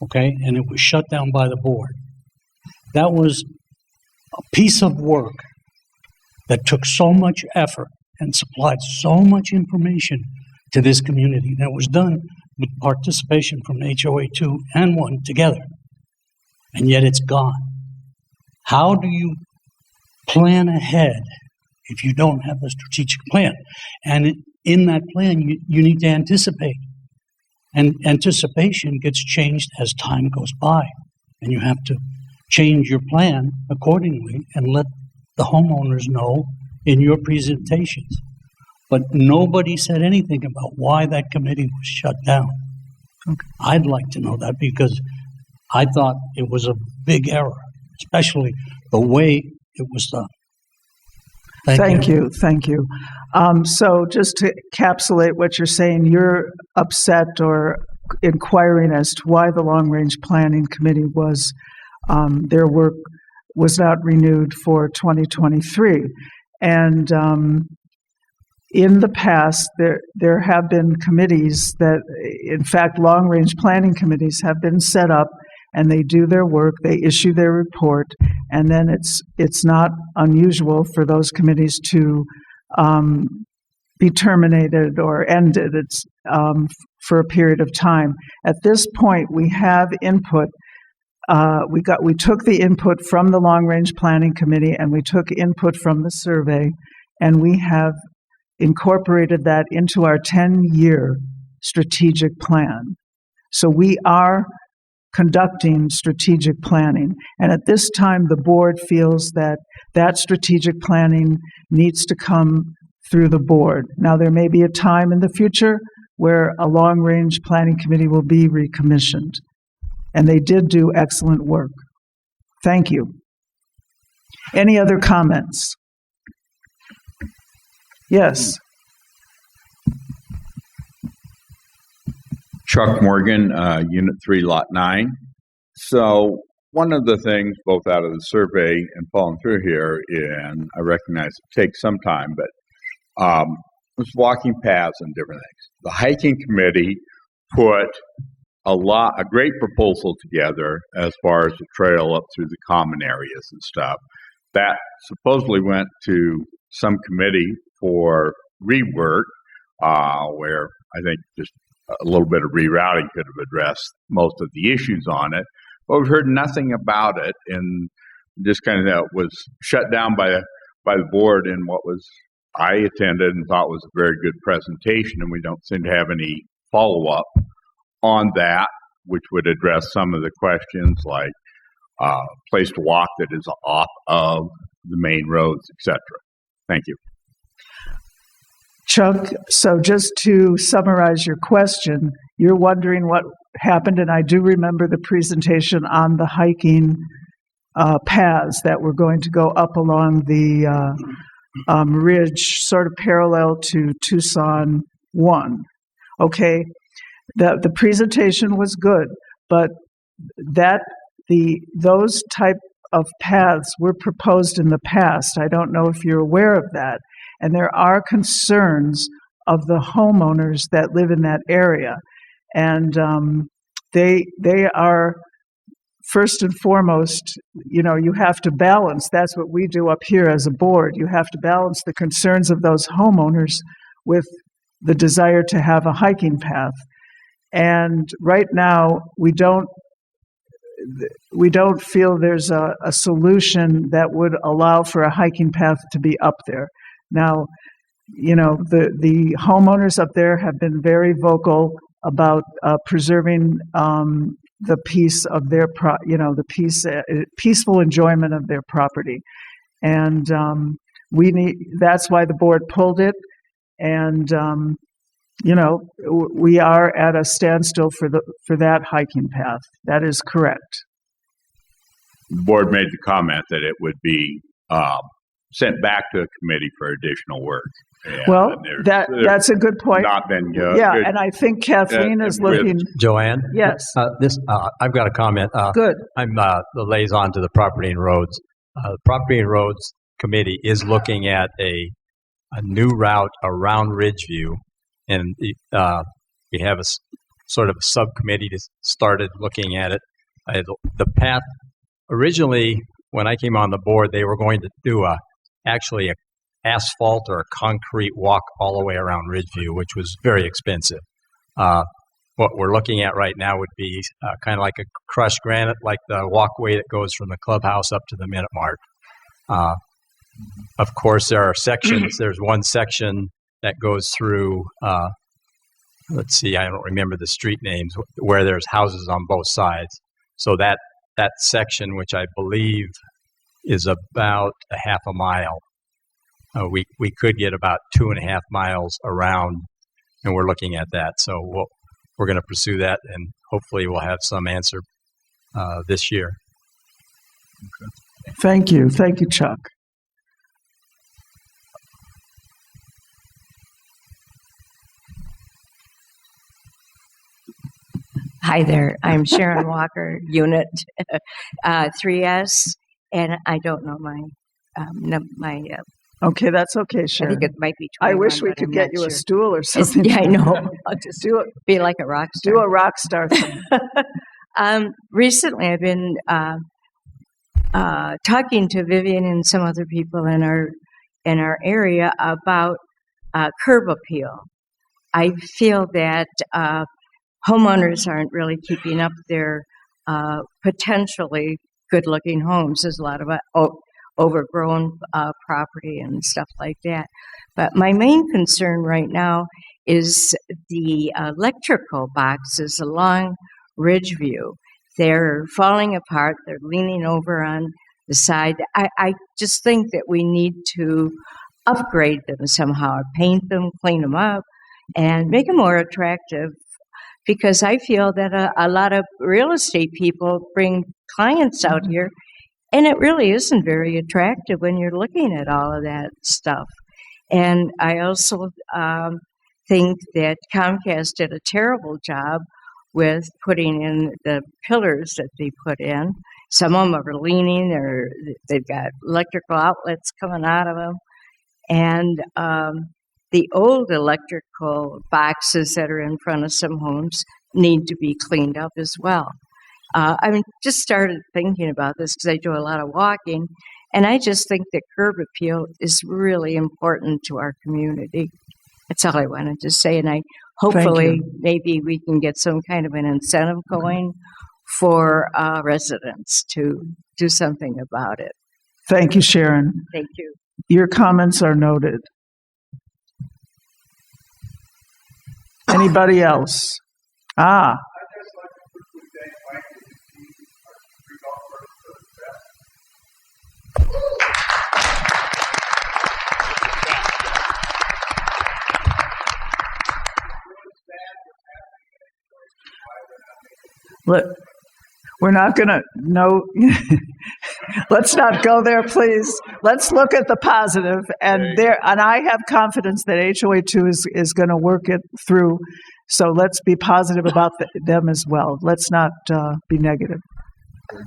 okay? And it was shut down by the board. That was a piece of work that took so much effort and supplied so much information to this community. And it was done with participation from HOA 2 and 1 together. And yet it's gone. How do you plan ahead if you don't have a strategic plan? And in that plan, you need to anticipate. And anticipation gets changed as time goes by. And you have to change your plan accordingly and let the homeowners know in your presentations. But nobody said anything about why that committee was shut down. Okay. I'd like to know that because I thought it was a big error, especially the way it was done. Thank you. So just to encapsulate what you're saying, you're upset or inquiring as to why the Long Range Planning Committee was, their work was not renewed for 2023. And in the past, there have been committees that, in fact, long range planning committees have been set up, and they do their work, they issue their report, and then it's not unusual for those committees to be terminated or ended. It's for a period of time. At this point, we have input. We took the input from the Long Range Planning Committee, and we took input from the survey, and we have incorporated that into our 10-year strategic plan. So we are conducting strategic planning. And at this time, the board feels that that strategic planning needs to come through the board. Now, there may be a time in the future where a long-range planning committee will be recommissioned. And they did do excellent work. Thank you. Any other comments? Yes. Chuck Morgan, Unit 3, Lot 9. So one of the things, both out of the survey and following through here, and I recognize it takes some time, but was walking paths and different things. The hiking committee put a great proposal together as far as the trail up through the common areas and stuff. That supposedly went to some committee for rework, where I think just a little bit of rerouting could have addressed most of the issues on it. But we've heard nothing about it, and just kind of was shut down by the board in what was I attended and thought was a very good presentation, and we don't seem to have any follow-up on that, which would address some of the questions like place to walk that is off of the main roads, etc. Thank you. Chuck, so just to summarize your question, you're wondering what happened, and I do remember the presentation on the hiking paths that were going to go up along the ridge, sort of parallel to Tucson 1. Okay, the presentation was good, but those type of paths were proposed in the past. I don't know if you're aware of that. And there are concerns of the homeowners that live in that area. And they are, first and foremost, you have to balance. That's what we do up here as a board. You have to balance the concerns of those homeowners with the desire to have a hiking path. And right now, we don't feel there's a solution that would allow for a hiking path to be up there. Now, the homeowners up there have been very vocal about preserving the peace of their peaceful enjoyment of their property, and that's why the board pulled it, and we are at a standstill for that hiking path. That is correct. the board made the comment that it would be sent back to the committee for additional work. And Well, there's that's a good point. not been Yeah, and I think Kathleen is looking. Joanne? Yes. I've got a comment. Good. I'm the liaison to the Property and Roads. The Property and Roads Committee is looking at a new route around Ridgeview, and we have a sort of a subcommittee that started looking at it. The path, originally, when I came on the board, they were going to do actually a asphalt or a concrete walk all the way around Ridgeview, which was very expensive. What we're looking at right now would be kind of like a crushed granite, like the walkway that goes from the clubhouse up to the Minute Mart. Of course, there are sections. There's one section that goes through, let's see, I don't remember the street names, where there's houses on both sides. So that section, which I believe is about a half a mile, we could get about 2.5 miles around, and we're looking at that. So we're going to pursue that, and hopefully we'll have some answer this year. Thank you. Thank you, Chuck. Hi there. I'm Sharon Walker, Unit 3S, and I don't know my. Okay, that's okay, I Sharon. think it might be 21. I wish we but could I'm get not you a sure. stool or something. Yeah, I know. I'll just do it. be like a rock star. Do a rock star thing. Recently, I've been talking to Vivian and some other people in our area about curb appeal. I feel that homeowners aren't really keeping up their potentially good-looking homes. There's a lot of overgrown property and stuff like that. But my main concern right now is the electrical boxes along Ridgeview. They're falling apart. They're leaning over on the side. I just think that we need to upgrade them somehow, paint them, clean them up, and make them more attractive. Because I feel that a lot of real estate people bring clients out here, and it really isn't very attractive when you're looking at all of that stuff. And I also think that Comcast did a terrible job with putting in the pillars that they put in. Some of them are leaning, they've got electrical outlets coming out of them. And the old electrical boxes that are in front of some homes need to be cleaned up as well. I just started thinking about this because I do a lot of walking, and I just think that curb appeal is really important to our community. That's all I wanted to say, and hopefully maybe we can get some kind of an incentive going for residents to do something about it. Thank you, Sharon. Thank you. Your comments are noted. Anybody else? Look, we're not going to know. Let's not go there, please. Let's look at the positive, and I have confidence that HOA2 is going to work it through. So let's be positive about them as well. Let's not be negative.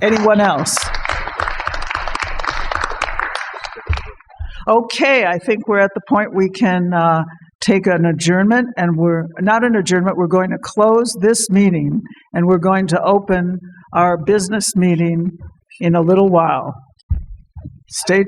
Anyone else? Okay, I think we're at the point we can take an adjournment, and we're going to close this meeting, and we're going to open our business meeting in a little while. Stay.